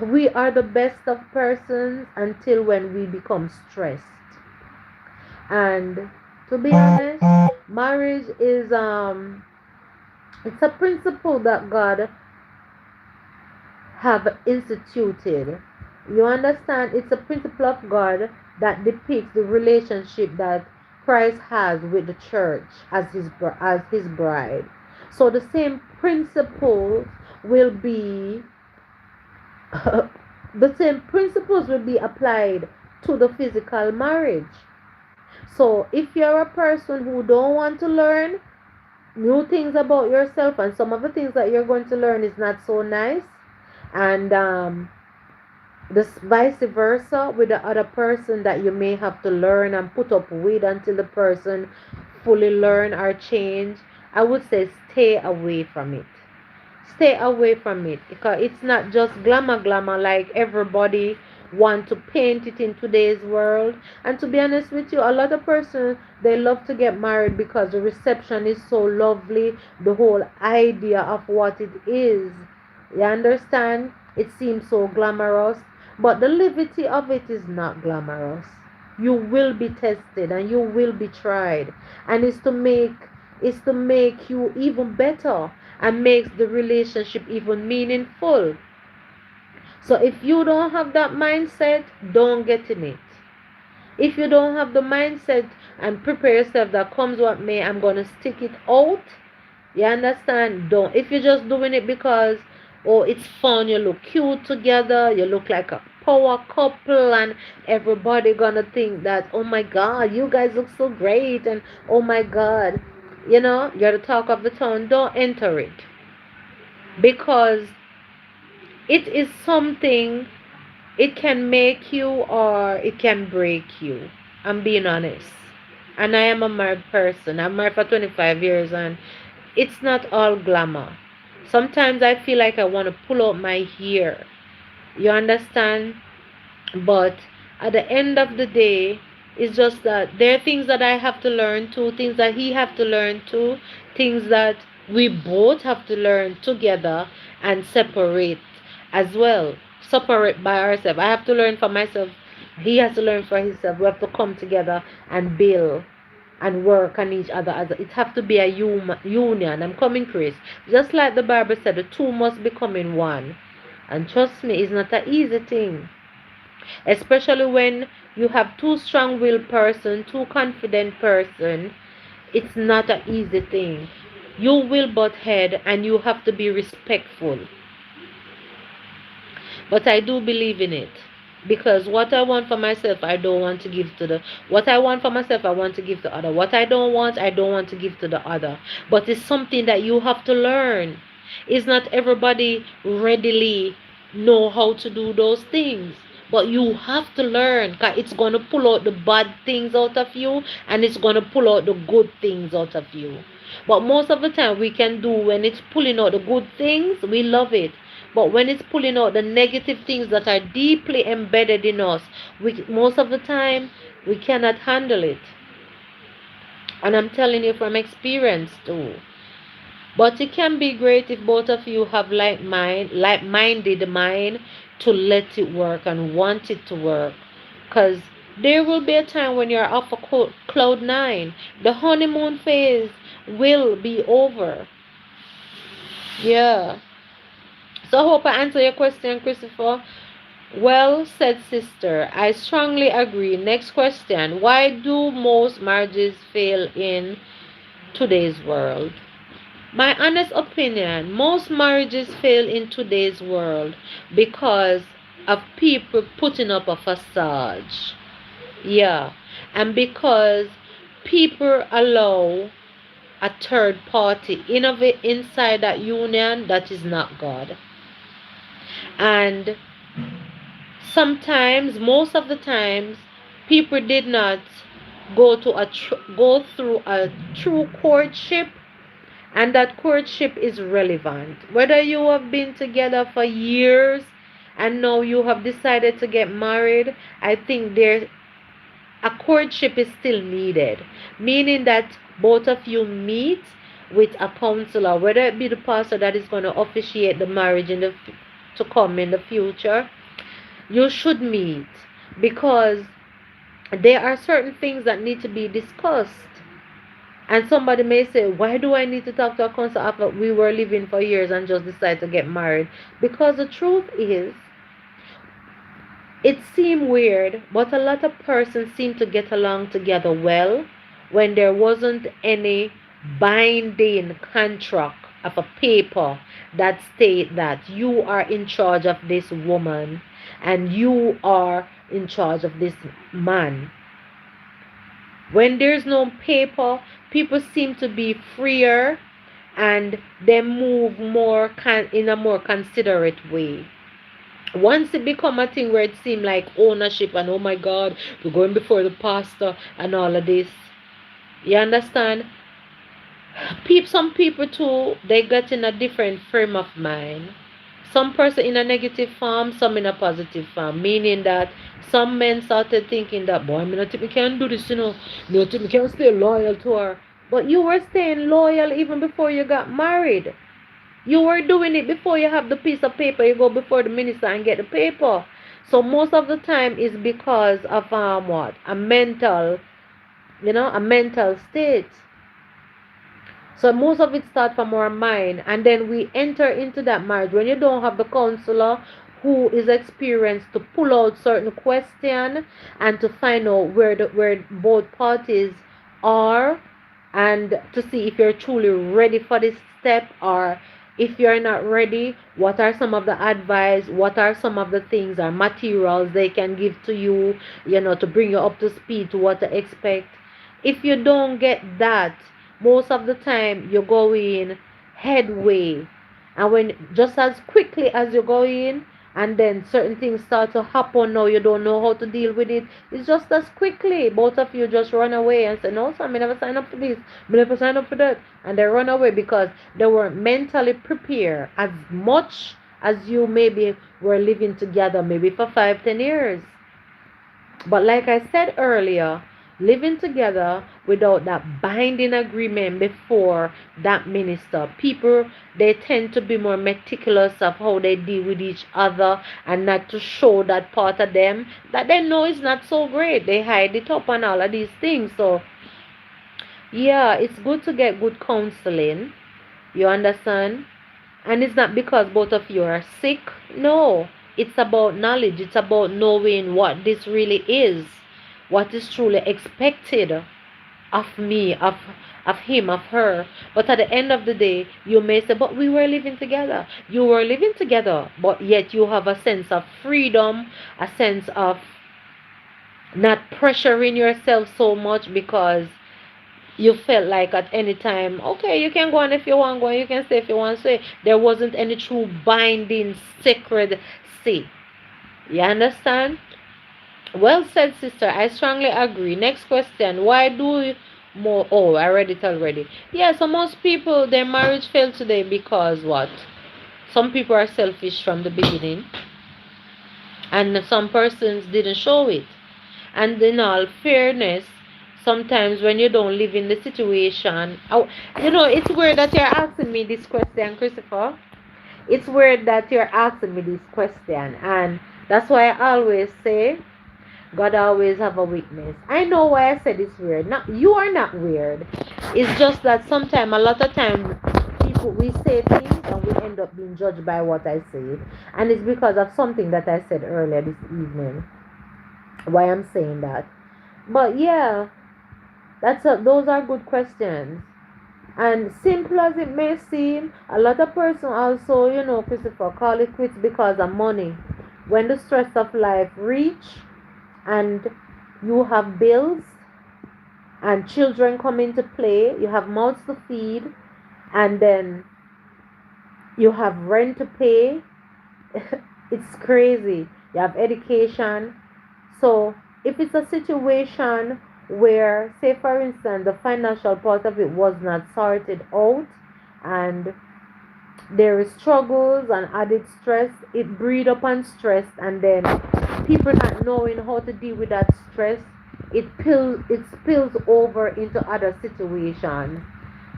A: we are the best of persons until when we become stressed. And to be honest, marriage is it's a principle that God have instituted. You understand? It's a principle of God that depicts the relationship that Christ has with the church as his bride. So the same principle will be The same principles will be applied to the physical marriage. So if you're a person who don't want to learn new things about yourself, and some of the things that you're going to learn is not so nice, and this vice versa with the other person that you may have to learn and put up with until the person fully learn or change, I would say stay away from it. Stay away from it, because it's not just glamour like everybody want to paint it in today's world. And to be honest with you, a lot of persons, they love to get married because the reception is so lovely, the whole idea of what it is, you understand, it seems so glamorous, but the levity of it is not glamorous. You will be tested and you will be tried, and it's to make you even better and makes the relationship even meaningful. So if you don't have that mindset, don't get in it. If you don't have the mindset and prepare yourself that comes what may, I'm going to stick it out, you understand? Don't. If you're just doing it because, oh, it's fun, you look cute together, you look like a power couple, and everybody gonna think that, oh my God, you guys look so great, and oh my God, you're the talk of the town. Don't enter it, because it is something. It can make you or it can break you. I'm being honest. And I am a married person. I'm married for 25 years, and it's not all glamour. Sometimes I feel like I want to pull out my hair. You understand? But at the end of the day, it's just that there are things that I have to learn too, things that he have to learn too, things that we both have to learn together and separate as well. Separate by ourselves. I have to learn for myself. He has to learn for himself. We have to come together and build and work on each other. It have to be a union. I'm coming, Chris. Just like the Bible said, the two must become in one. And trust me, it's not an easy thing, especially when you have two strong-willed person, two confident person. It's not an easy thing. You will butt head and you have to be respectful, but I do believe in it, because what I want for myself, I don't want to give to the what I want for myself, I want to give to other. What I don't want to give to the other. But it's something that you have to learn. It's not everybody readily know how to do those things, but you have to learn, because it's going to pull out the bad things out of you, and it's going to pull out the good things out of you. But most of the time we can do, when it's pulling out the good things, we love it. But when it's pulling out the negative things that are deeply embedded in us, most of the time we cannot handle it. And I'm telling you from experience too. But it can be great if both of you have like-minded mind to let it work and want it to work. Because there will be a time when you're off of cloud nine. The honeymoon phase will be over. Yeah. So I hope I answer your question, Christopher. Well said, sister. I strongly agree. Next question. Why do most marriages fail in today's world? My honest opinion, most marriages fail in today's world because of people putting up a facade. Yeah. And because people allow a third party innovate inside that union that is not God. And sometimes, most of the times, people did not go through a true courtship, and that courtship is relevant. Whether you have been together for years and now you have decided to get married, I think a courtship is still needed, meaning that both of you meet with a counselor, whether it be the pastor that is going to officiate the marriage to come in the future. You should meet, because there are certain things that need to be discussed. And somebody may say, why do I need to talk to a counselor after we were living for years and just decide to get married? Because the truth is, it seemed weird, but a lot of persons seem to get along together well when there wasn't any binding contract of a paper that state that you are in charge of this woman and you are in charge of this man. When there's no paper, people seem to be freer and they move more in a more considerate way. Once it become a thing where it seemed like ownership and oh my god, we're going before the pastor and all of this, you understand? Some people too, they get in a different frame of mind. Some person in a negative form, some in a positive form, meaning that some men started thinking that, boy, me not think me can do this, me not think me can stay loyal to her. But you were staying loyal even before you got married. You were doing it before you have the piece of paper. You go before the minister and get the paper. So most of the time is because of what? A mental state. So most of it starts from our mind, and then we enter into that marriage when you don't have the counselor who is experienced to pull out certain question and to find out where both parties are, and to see if you're truly ready for this step, or if you're not ready, what are some of the advice, what are some of the things or materials they can give to you, to bring you up to speed to what to expect. If you don't get that, most of the time you go in headway, and when just as quickly as you go in and then certain things start to happen, now you don't know how to deal with it, it's just as quickly both of you just run away and say, no sir, I never sign up for this, I never sign up for that, and they run away because they weren't mentally prepared as much as you maybe were living together maybe for 5-10 years. But like I said earlier, living together without that binding agreement before that minister, people, they tend to be more meticulous of how they deal with each other and not to show that part of them that they know is not so great. They hide it up and all of these things. So yeah, it's good to get good counseling. You understand? And it's not because both of you are sick. No. It's about knowledge. It's about knowing what this really is. What is truly expected of me, of him, of her. But at the end of the day, you may say, but we were living together. You were living together, but yet you have a sense of freedom, a sense of not pressuring yourself so much because you felt like at any time, okay, you can go on if you want to go, you can stay if you want to stay. There wasn't any true binding, sacred say. You understand? Well said, sister. I strongly agree. Next question. Why do you more? Oh, I read it already. Yeah, so most people, their marriage failed today because what? Some people are selfish from the beginning, and some persons didn't show it. And in all fairness, sometimes when you don't live in the situation, oh, it's weird that you're asking me this question, Christopher. It's weird that you're asking me this question, and that's why I always say God always have a witness. I know why I said it's weird. Not you are not weird. It's just that sometimes, a lot of time, people we say things and we end up being judged by what I say, and it's because of something that I said earlier this evening. Why I'm saying that. But yeah, those are good questions. And simple as it may seem, a lot of person also, Christopher, call it quits because of money. When the stress of life reach and you have bills and children come into play, you have mouths to feed, and then you have rent to pay. It's crazy. You have education. So if it's a situation where, say for instance, the financial part of it was not sorted out and there is struggles and added stress, it breed upon stress, and then people not knowing how to deal with that stress, it spills over into other situations,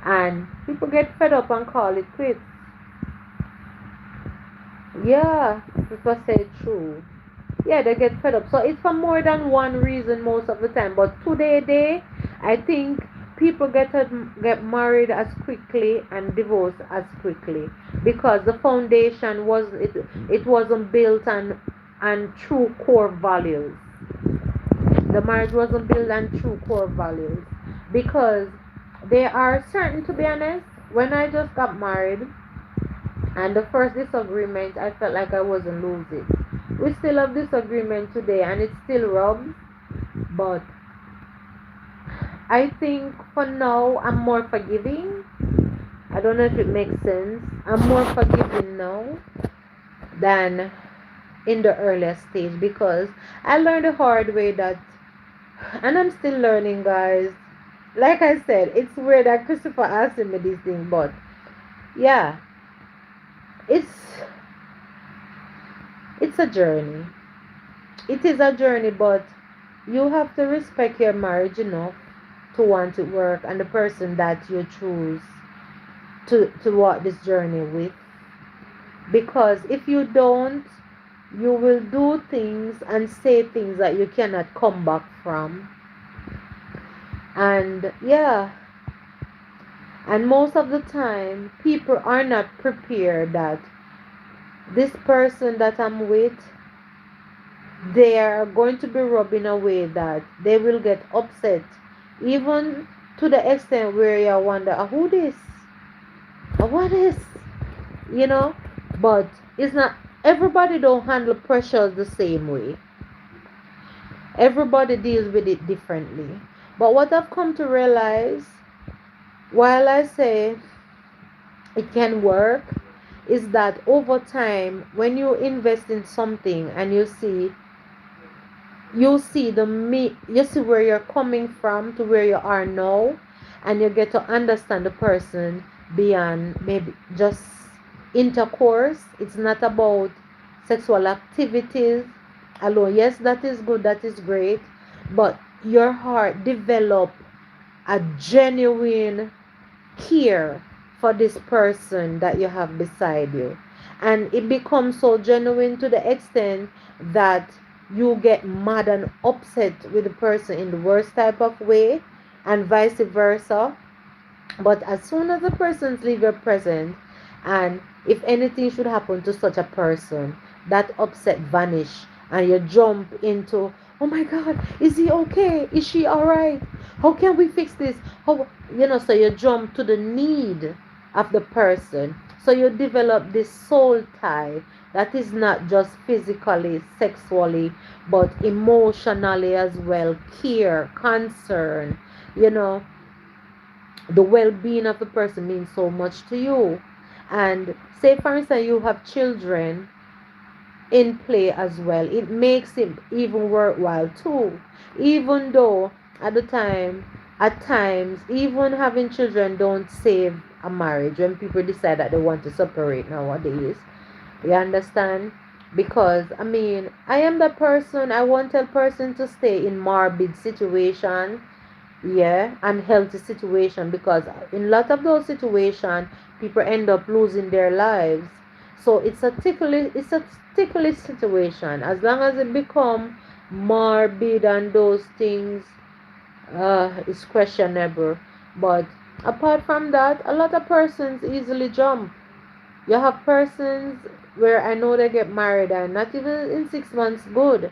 A: and people get fed up and call it quits. Yeah, people say true. Yeah, they get fed up. So it's for more than one reason most of the time. But today, I think people get married as quickly and divorced as quickly because the foundation it wasn't built on true core values. The marriage wasn't built on true core values because they are certain, to be honest. when I just got married, and the first disagreement, I felt like I wasn't losing. We still have disagreement today, and it still rubs. But I think for now, I'm more forgiving. I don't know if it makes sense. I'm more forgiving now than in the earlier stage, because I learned the hard way that, and I'm still learning, guys. Like I said, it's weird that Christopher asking me these things, but yeah, it's it's a journey. It is a journey, but you have to respect your marriage enough to want to work, and the person that you choose to walk this journey with. Because if you don't, you will do things and say things that you cannot come back from. And yeah, and most of the time, people are not prepared that this person that I'm with, they are going to be rubbing away that they will get upset, even to the extent where you wonder, who this? What is? You know? But it's not, everybody don't handle pressure the same way. Everybody deals with it differently. But what I've come to realize, while I say it can work, is that over time, when you invest in something and you see where you're coming from to where you are now, and you get to understand the person beyond maybe just intercourse. It's not about sexual activities alone. Yes, that is good, that is great, but your heart develop a genuine care for this person that you have beside you, and it becomes so genuine to the extent that you get mad and upset with the person in the worst type of way, and vice versa. But as soon as the persons leave your presence, and if anything should happen to such a person, that upset vanish, and you jump into, oh my God, is he okay? Is she all right? How can we fix this? How, so you jump to the need of the person. So you develop this soul tie that is not just physically, sexually, but emotionally as well. Care, concern, you know the well-being of the person means so much to you. And say for instance you have children in play as well, it makes it even worthwhile too, even though at times even having children don't save a marriage when people decide that they want to separate nowadays. You understand? Because I am the person, I want a person to stay in morbid situation, yeah, unhealthy situation, because in a lot of those situations people end up losing their lives. So it's a ticklish situation. As long as it become morbid and those things, it's questionable. But apart from that, a lot of persons easily jump. You have persons where I know they get married and not even in 6 months good,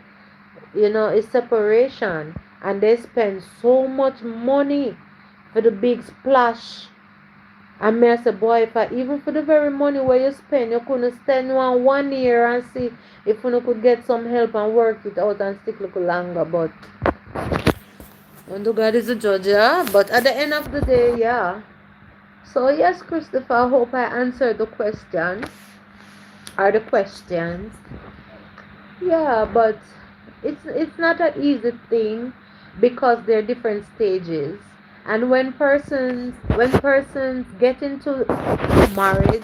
A: it's separation, and they spend so much money for the big splash. And me I say, boy, if I, even for the very money where you spend, you couldn't spend one year and see if you could get some help and work it out and stick a little longer. But when the God is a judge, yeah. But at the end of the day, yeah. So yes, Christopher, I hope I answered the question or the questions. Yeah, but it's not an easy thing, because there are different stages. And when persons get into marriage,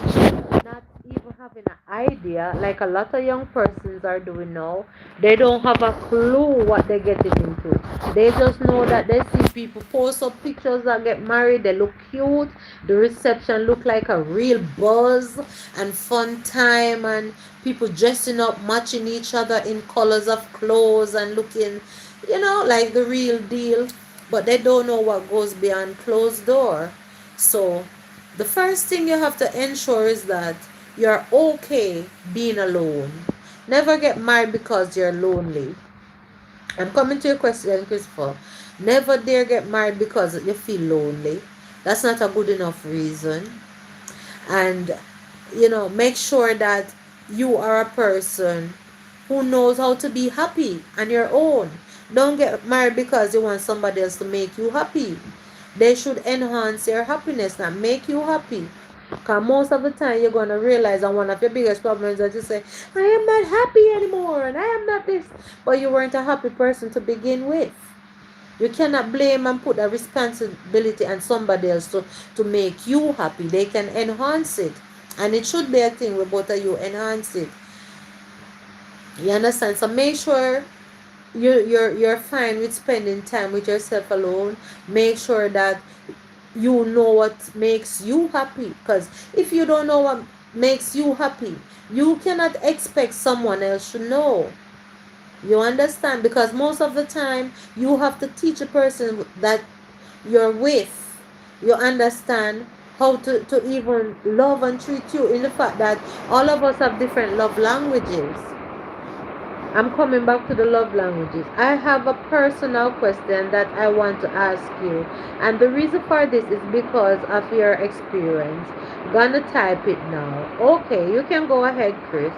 A: not even having an idea, like a lot of young persons are doing now, they don't have a clue what they're getting into. They just know that they see people post up pictures that get married, they look cute, the reception look like a real buzz and fun time, and people dressing up, matching each other in colors of clothes and looking, like the real deal. But they don't know what goes beyond closed door. So the first thing you have to ensure is that you're okay being alone. Never get married because you're lonely. I'm coming to your question, Christopher. Never dare get married because you feel lonely. That's not a good enough reason. And make sure that you are a person who knows how to be happy on your own. Don't get married because you want somebody else to make you happy. They should enhance your happiness, not make you happy. Because most of the time you're going to realize that one of your biggest problems is that you say, I am not happy anymore and I am not this. But you weren't a happy person to begin with. You cannot blame and put a responsibility on somebody else to make you happy. They can enhance it. And it should be a thing where both of you enhance it. You understand? So make sure you're fine with spending time with yourself alone. Make sure that you know what makes you happy. Because if you don't know what makes you happy, you cannot expect someone else to know. You understand? Because most of the time you have to teach a person that you're with, you understand how to even love and treat you, in the fact that all of us have different love languages. I'm coming back to the love languages. I have a personal question that I want to ask you, and the reason for this is because of your experience. Gonna type it now. Okay, you can go ahead, Chris.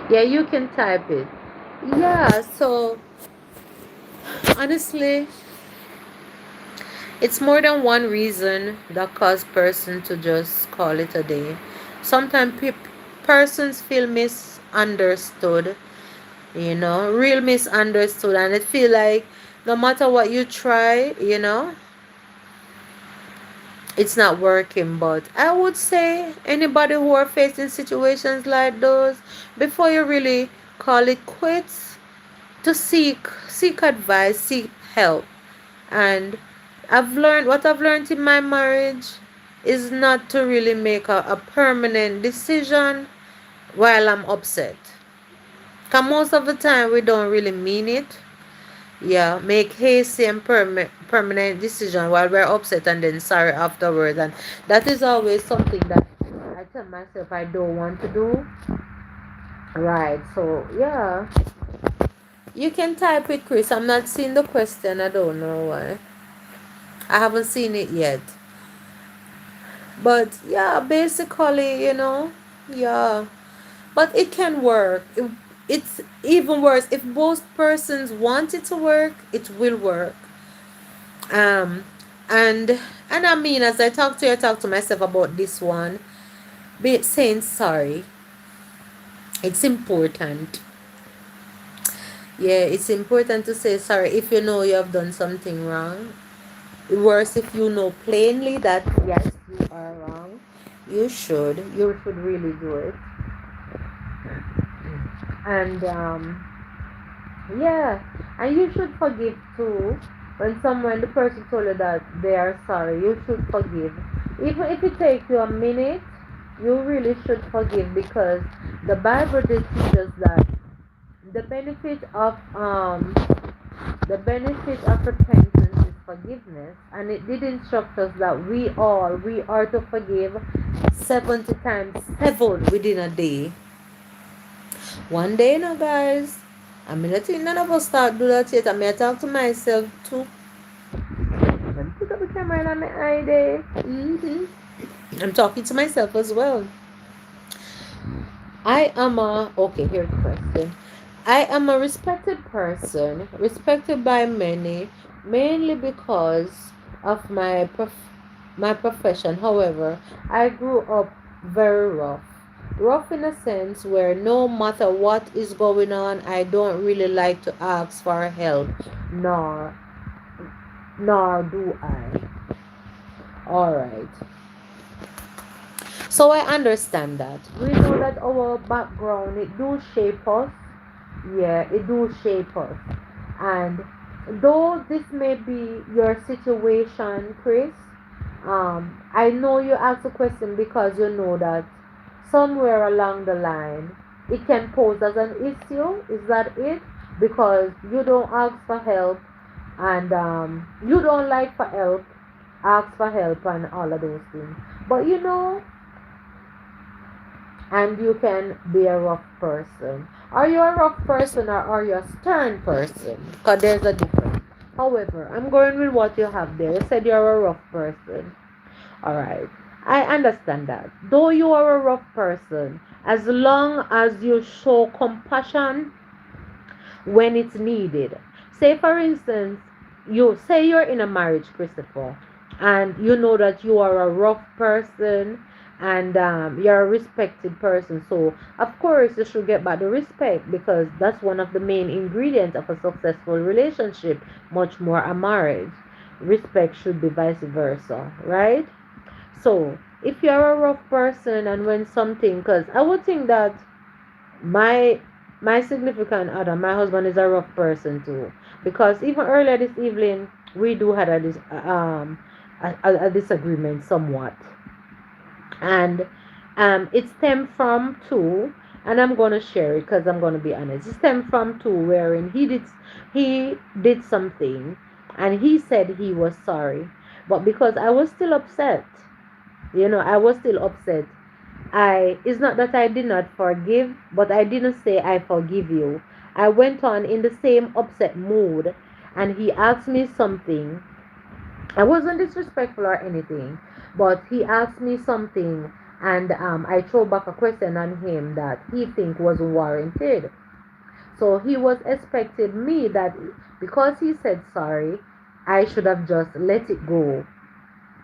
A: Yeah, you can type it. Yeah, so honestly, it's more than one reason that cause person to just call it a day. Sometimes persons feel misunderstood, real misunderstood, and it feel like no matter what you try, it's not working. But I would say anybody who are facing situations like those, before you really call it quits, to seek advice, seek help. And what I've learned in my marriage is not to really make a permanent decision while I'm upset. Because most of the time we don't really mean it. Yeah, make hasty and permanent decision while we're upset and then sorry afterwards. And that is always something that I tell myself I don't want to do. Right, so yeah. You can type it, Chris. I'm not seeing the question. I don't know why. I haven't seen it yet. But yeah, basically, yeah. But it can work. It's even worse. If both persons want it to work, it will work. Um, and I mean, as I talk to myself about this one. Be saying sorry. It's important. Yeah, it's important to say sorry if you know you have done something wrong. Worse, if you know plainly that yes, you are wrong. You should really do it. And yeah, and you should forgive too. When someone, the person told you that they are sorry, you should forgive. Even if it takes you a minute, you really should forgive, because the Bible did teach us that the benefit of um the benefit of repentance is forgiveness, and it did instruct us that we are to forgive 70 times 7 within a day. One day now, guys. I mean, I think none of us start do that yet. I mean, I talk to myself too. Let me put up the camera on my eye there. I'm talking to myself as well. Here's the question. I am a respected person, respected by many, mainly because of my profession. However, I grew up very rough. Rough in a sense where no matter what is going on, I don't really like to ask for help, nor do I. All right. So I understand that. We know that our background, it do shape us. Yeah, it do shape us. And though this may be your situation, Chris, I know you asked the question because you know that somewhere along the line it can pose as an issue. Is that it? Because you don't ask for help, and you don't like for help, ask for help, and all of those things. But and you can be a rough person. Are you a rough person, or are you a stern person? Because there's a difference. However, I'm going with what you have there. You said you're a rough person. All right. I understand that. Though you are a rough person, as long as you show compassion when it's needed. Say, for instance, you say you're in a marriage, Christopher, and you know that you are a rough person and you're a respected person. So, of course, you should get back the respect because that's one of the main ingredients of a successful relationship, much more a marriage. Respect should be vice versa, right? So, if you're a rough person and when something, because I would think that my my significant other, my husband is a rough person too. Because even earlier this evening, we do had a disagreement somewhat, and it stemmed from two, and I'm gonna share it because I'm gonna be honest. It stemmed from two wherein he did something, and he said he was sorry, but because I was still upset, I was still upset. It's not that I did not forgive, but I didn't say I forgive you. I went on in the same upset mood, and he asked me something. I wasn't disrespectful or anything, but he asked me something, and I threw back a question on him that he think was warranted. So he was expecting me that because he said sorry, I should have just let it go,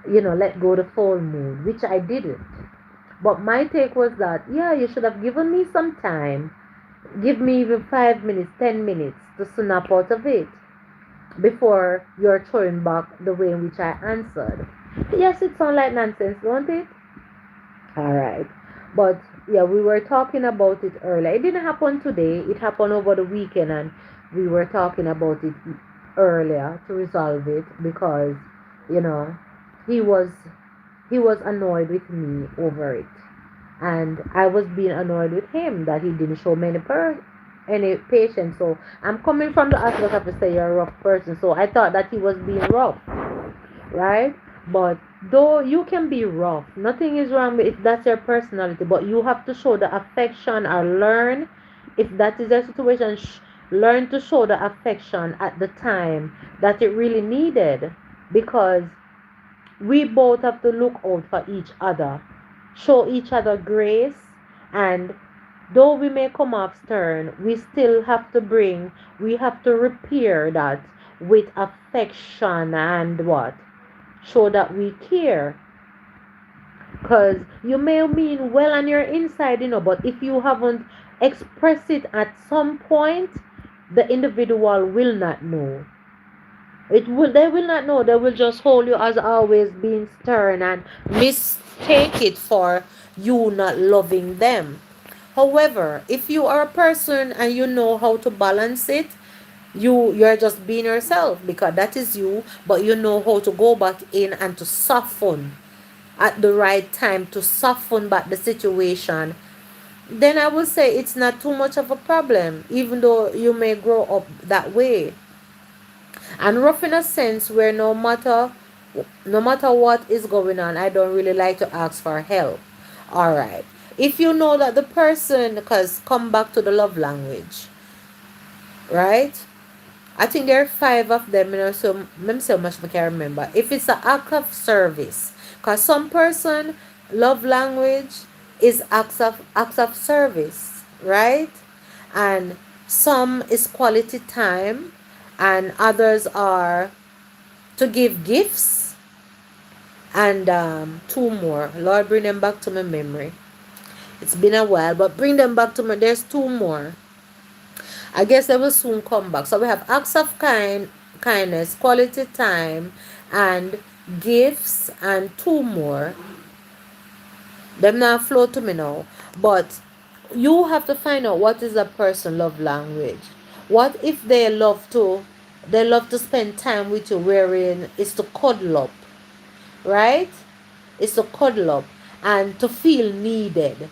A: let go the full mood, which I didn't. But my take was that, yeah, you should have given me some time. Give me even 5 minutes, 10 minutes to snap out of it before you're throwing back the way in which I answered. Yes, it sounds like nonsense, don't it? Alright. But yeah, we were talking about it earlier. It didn't happen today, it happened over the weekend, and we were talking about it earlier to resolve it because, you know, he was he was annoyed with me over it, and I was being annoyed with him that he didn't show me any patience. So I'm coming from the aspect of to say you're a rough person. So I thought that he was being rough, right? But though you can be rough, nothing is wrong with if that's your personality. But you have to show the affection or learn, if that is your situation, learn to show the affection at the time that it really needed, because we both have to look out for each other, show each other grace, and though we may come off stern, we have to repair that with affection and what? Show that we care. Because you may mean well on your inside, but if you haven't expressed it at some point, the individual will not know. They will not know. They will just hold you as always being stern and mistake it for you not loving them. However, if you are a person and you know how to balance it, you're just being yourself because that is you, but you know how to go back in and to soften at the right time, to soften back the situation, then I would say it's not too much of a problem, even though you may grow up that way. And rough in a sense where no matter what is going on, I don't really like to ask for help. All right. If you know that the person, because come back to the love language, right? I think there are five of them, so maybe so much I can remember. If it's an act of service, because some person love language is acts of service, right? And some is quality time, and others are to give gifts, and two more. Lord, bring them back to my memory. It's been a while, but bring them back to me. There's two more. I guess they will soon come back. So we have acts of kindness, quality time, and gifts, and two more. Them not flow to me now. But you have to find out what is a person love language. What if they love to spend time with you wherein is to cuddle up, right? It's to cuddle up and to feel needed.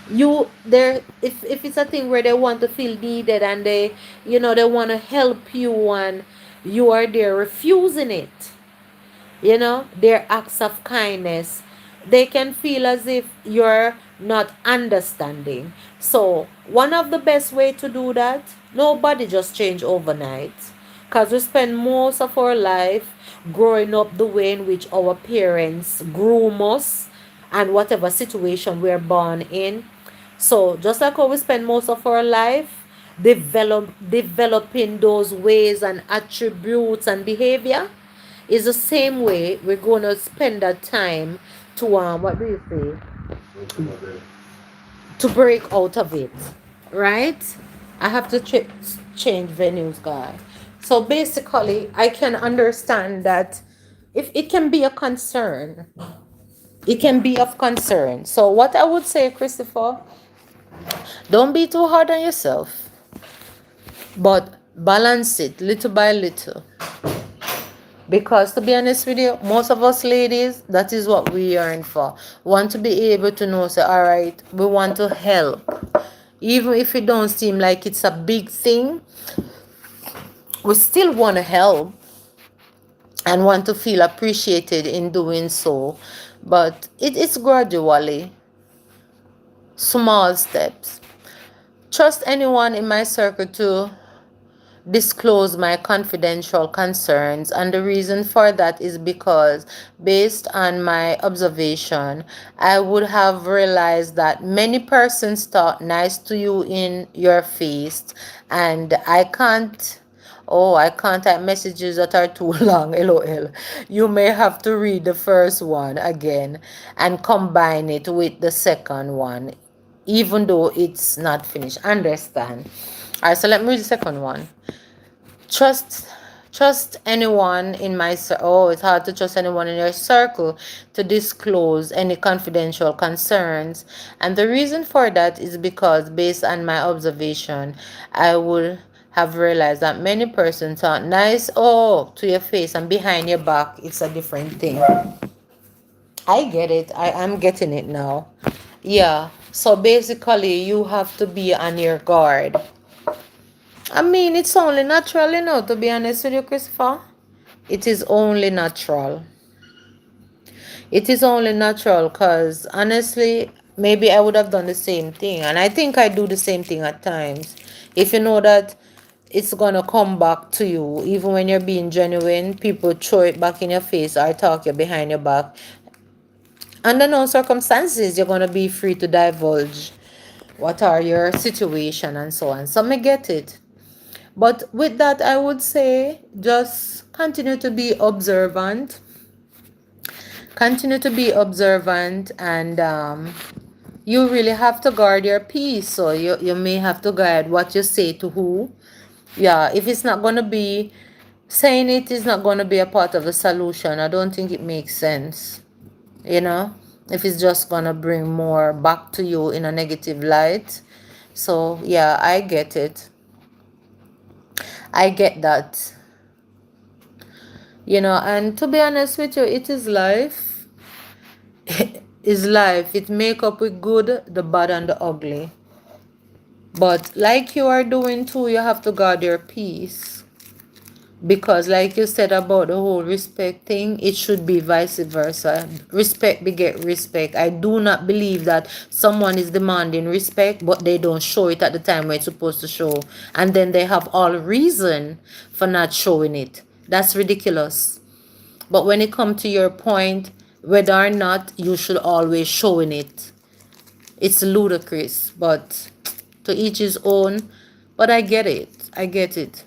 A: If it's a thing where they want to feel needed and they want to help you and you are there refusing it, their acts of kindness, they can feel as if you're not understanding. So one of the best way to do that, nobody just change overnight, because we spend most of our life growing up the way in which our parents groom us and whatever situation we're born in. So just like how we spend most of our life developing those ways and attributes and behavior, is the same way we're going to spend that time to what do you say, to break out of it, right? I have to change venues, guy. So basically, I can understand that if it can be a concern, it can be of concern. So what I would say, Christopher, don't be too hard on yourself, but balance it little by little. Because to be honest with you, most of us ladies, that is what we yearn for. Want to be able to know, say, all right, we want to help. Even if it don't seem like it's a big thing, we still want to help and want to feel appreciated in doing so. But it's gradually, small steps. Trust anyone in my circle to disclose my confidential concerns, and the reason for that is because based on my observation, I would have realized that many persons talk nice to you in your face, and I can't type messages that are too long. LOL. You may have to read the first one again and combine it with the second one, even though it's not finished. Understand? All right, so let me read the second one. Trust trust anyone in my it's hard to trust anyone in your circle to disclose any confidential concerns, and the reason for that is because based on my observation, I would have realized that many persons are nice to your face and behind your back it's a different thing. I get it. I'm getting it now. Yeah, so basically you have to be on your guard. I mean, it's only natural, to be honest with you, Christopher. It is only natural. It is only natural because, honestly, maybe I would have done the same thing. And I think I do the same thing at times. If you know that it's going to come back to you, even when you're being genuine, people throw it back in your face or talk you behind your back. Under no circumstances, you're going to be free to divulge what are your situation and so on. So, I get it. But with that, I would say just continue to be observant. Continue to be observant, and you really have to guard your peace. So you may have to guard what you say to who. Yeah, if it's not going to be, saying it is not going to be a part of the solution, I don't think it makes sense. If it's just going to bring more back to you in a negative light. So, yeah, I get it. I get that. And to be honest with you, it is life. Is life. It make up with good, the bad, and the ugly. But like you are doing too, you have to guard your peace. Because like you said about the whole respect thing, it should be vice versa. Respect beget respect. I do not believe that someone is demanding respect, but they don't show it at the time where it's supposed to show. And then they have all reason for not showing it. That's ridiculous. But when it comes to your point, whether or not you should always showing it, it's ludicrous. But to each his own. But I get it. I get it.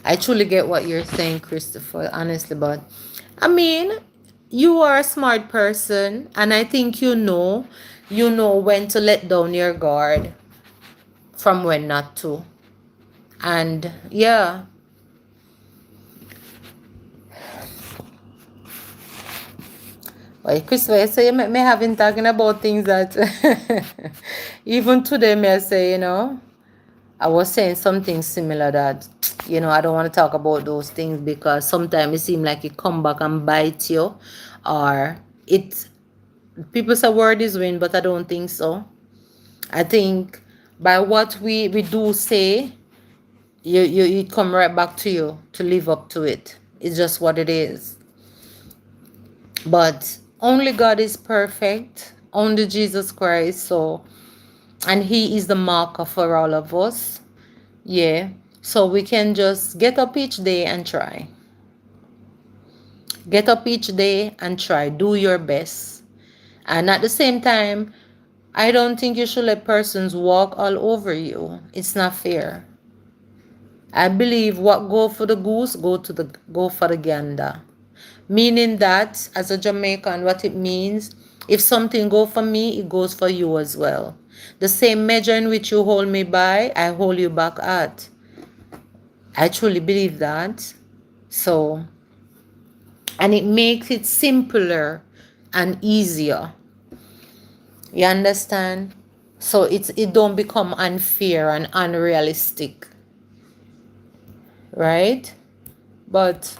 A: I truly get what you're saying, Christopher, honestly. But I mean, you are a smart person, and I think you know when to let down your guard from when not to. And yeah. Well, Christopher, so you may have been talking about things that even today may say, I was saying something similar that, I don't want to talk about those things because sometimes it seems like it come back and bite you, or people say word is win, but I don't think so. I think by what we do say, you it come right back to you to live up to it. It's just what it is. But only God is perfect, only Jesus Christ, and he is the marker for all of us. Yeah. So we can just get up each day and try. Get up each day and try. Do your best. And at the same time, I don't think you should let persons walk all over you. It's not fair. I believe what go for the goose, go for the gander. Meaning that as a Jamaican, what it means, if something go for me, it goes for you as well. The same measure in which you hold me by, I hold you back at. I truly believe that. So, and it makes it simpler and easier. You understand? So it don't become unfair and unrealistic, right? But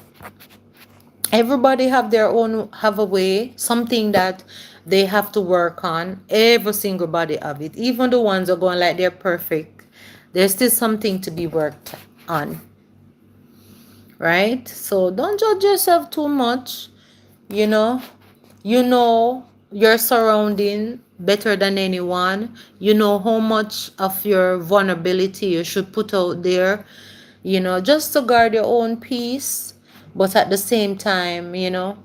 A: everybody have a way, something that they have to work on. Every single body have it. Even the ones that are going like they're perfect, there's still something to be worked on, right? So don't judge yourself too much. You know, you know your surrounding better than anyone. You know how much of your vulnerability you should put out there, just to guard your own peace. But at the same time, you know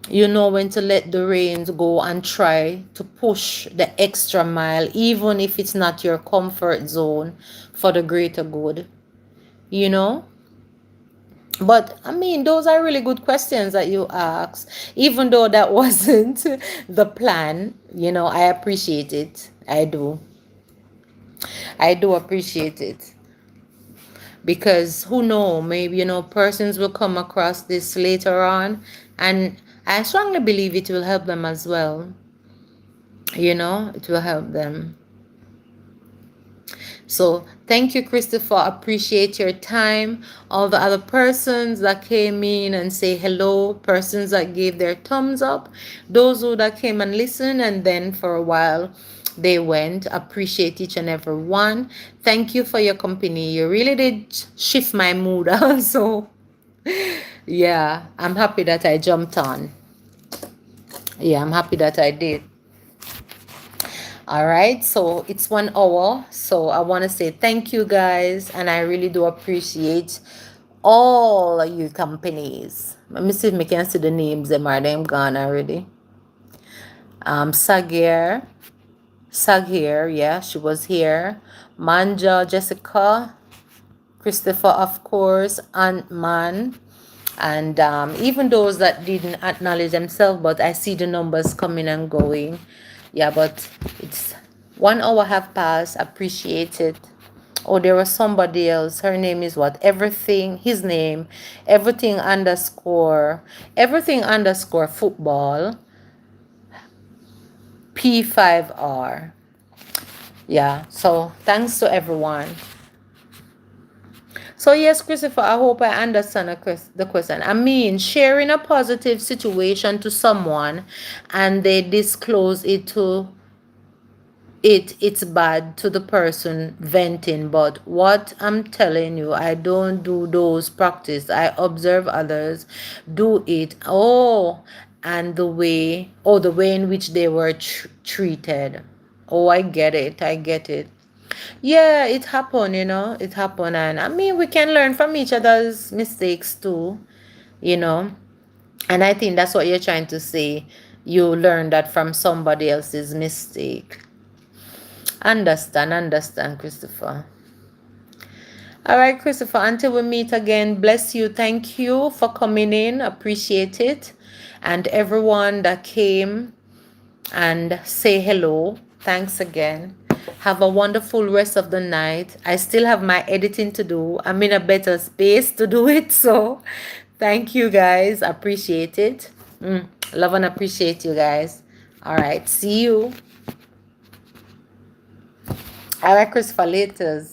A: when to let the reins go and try to push the extra mile, even if it's not your comfort zone, for the greater good, you know? But I mean, those are really good questions that you ask. Even though that wasn't the plan, I appreciate it. I do. I do appreciate it. Because who know, maybe, persons will come across this later on, and I strongly believe it will help them as well. It will help them. So thank you, Christopher. Appreciate your time. All the other persons that came in and say hello, persons that gave their thumbs up, those who that came and listened and then for a while they went. Appreciate each and every one. Thank you for your company. You really did shift my mood. So yeah, I'm happy that I jumped on. Yeah, I'm happy that I did. All right, so it's 1 hour. So I want to say thank you guys, and I really do appreciate all of you companies. Let me see if I can see the names. Them are them gone already. Sagir, yeah, she was here. Manja, Jessica, Christopher, of course, Ant Man, and even those that didn't acknowledge themselves, but I see the numbers coming and going. Yeah, but it's 1 hour have passed. Appreciate it. Oh, there was somebody else. Her name is what? His name, everything underscore football, P5R. Yeah, so thanks to everyone. So yes, Christopher, I hope I understand the question. I mean, sharing a positive situation to someone and they disclose it's bad to the person venting, but what I'm telling you, I don't do those practice. I observe others do it. And the way in which they were treated. Oh, I get it. Yeah, it happened, it happened. And I mean, we can learn from each other's mistakes too, you know. And I think that's what you're trying to say. You learn that from somebody else's mistake. Understand, Christopher. All right, Christopher, until we meet again, bless you. Thank you for coming in. Appreciate it. And everyone that came and say hello, thanks again. Have a wonderful rest of the night. I still have my editing to do. I'm in a better space to do it. So thank you guys. Appreciate it. Love and appreciate you guys. All right. See you. All right, Christopher, later.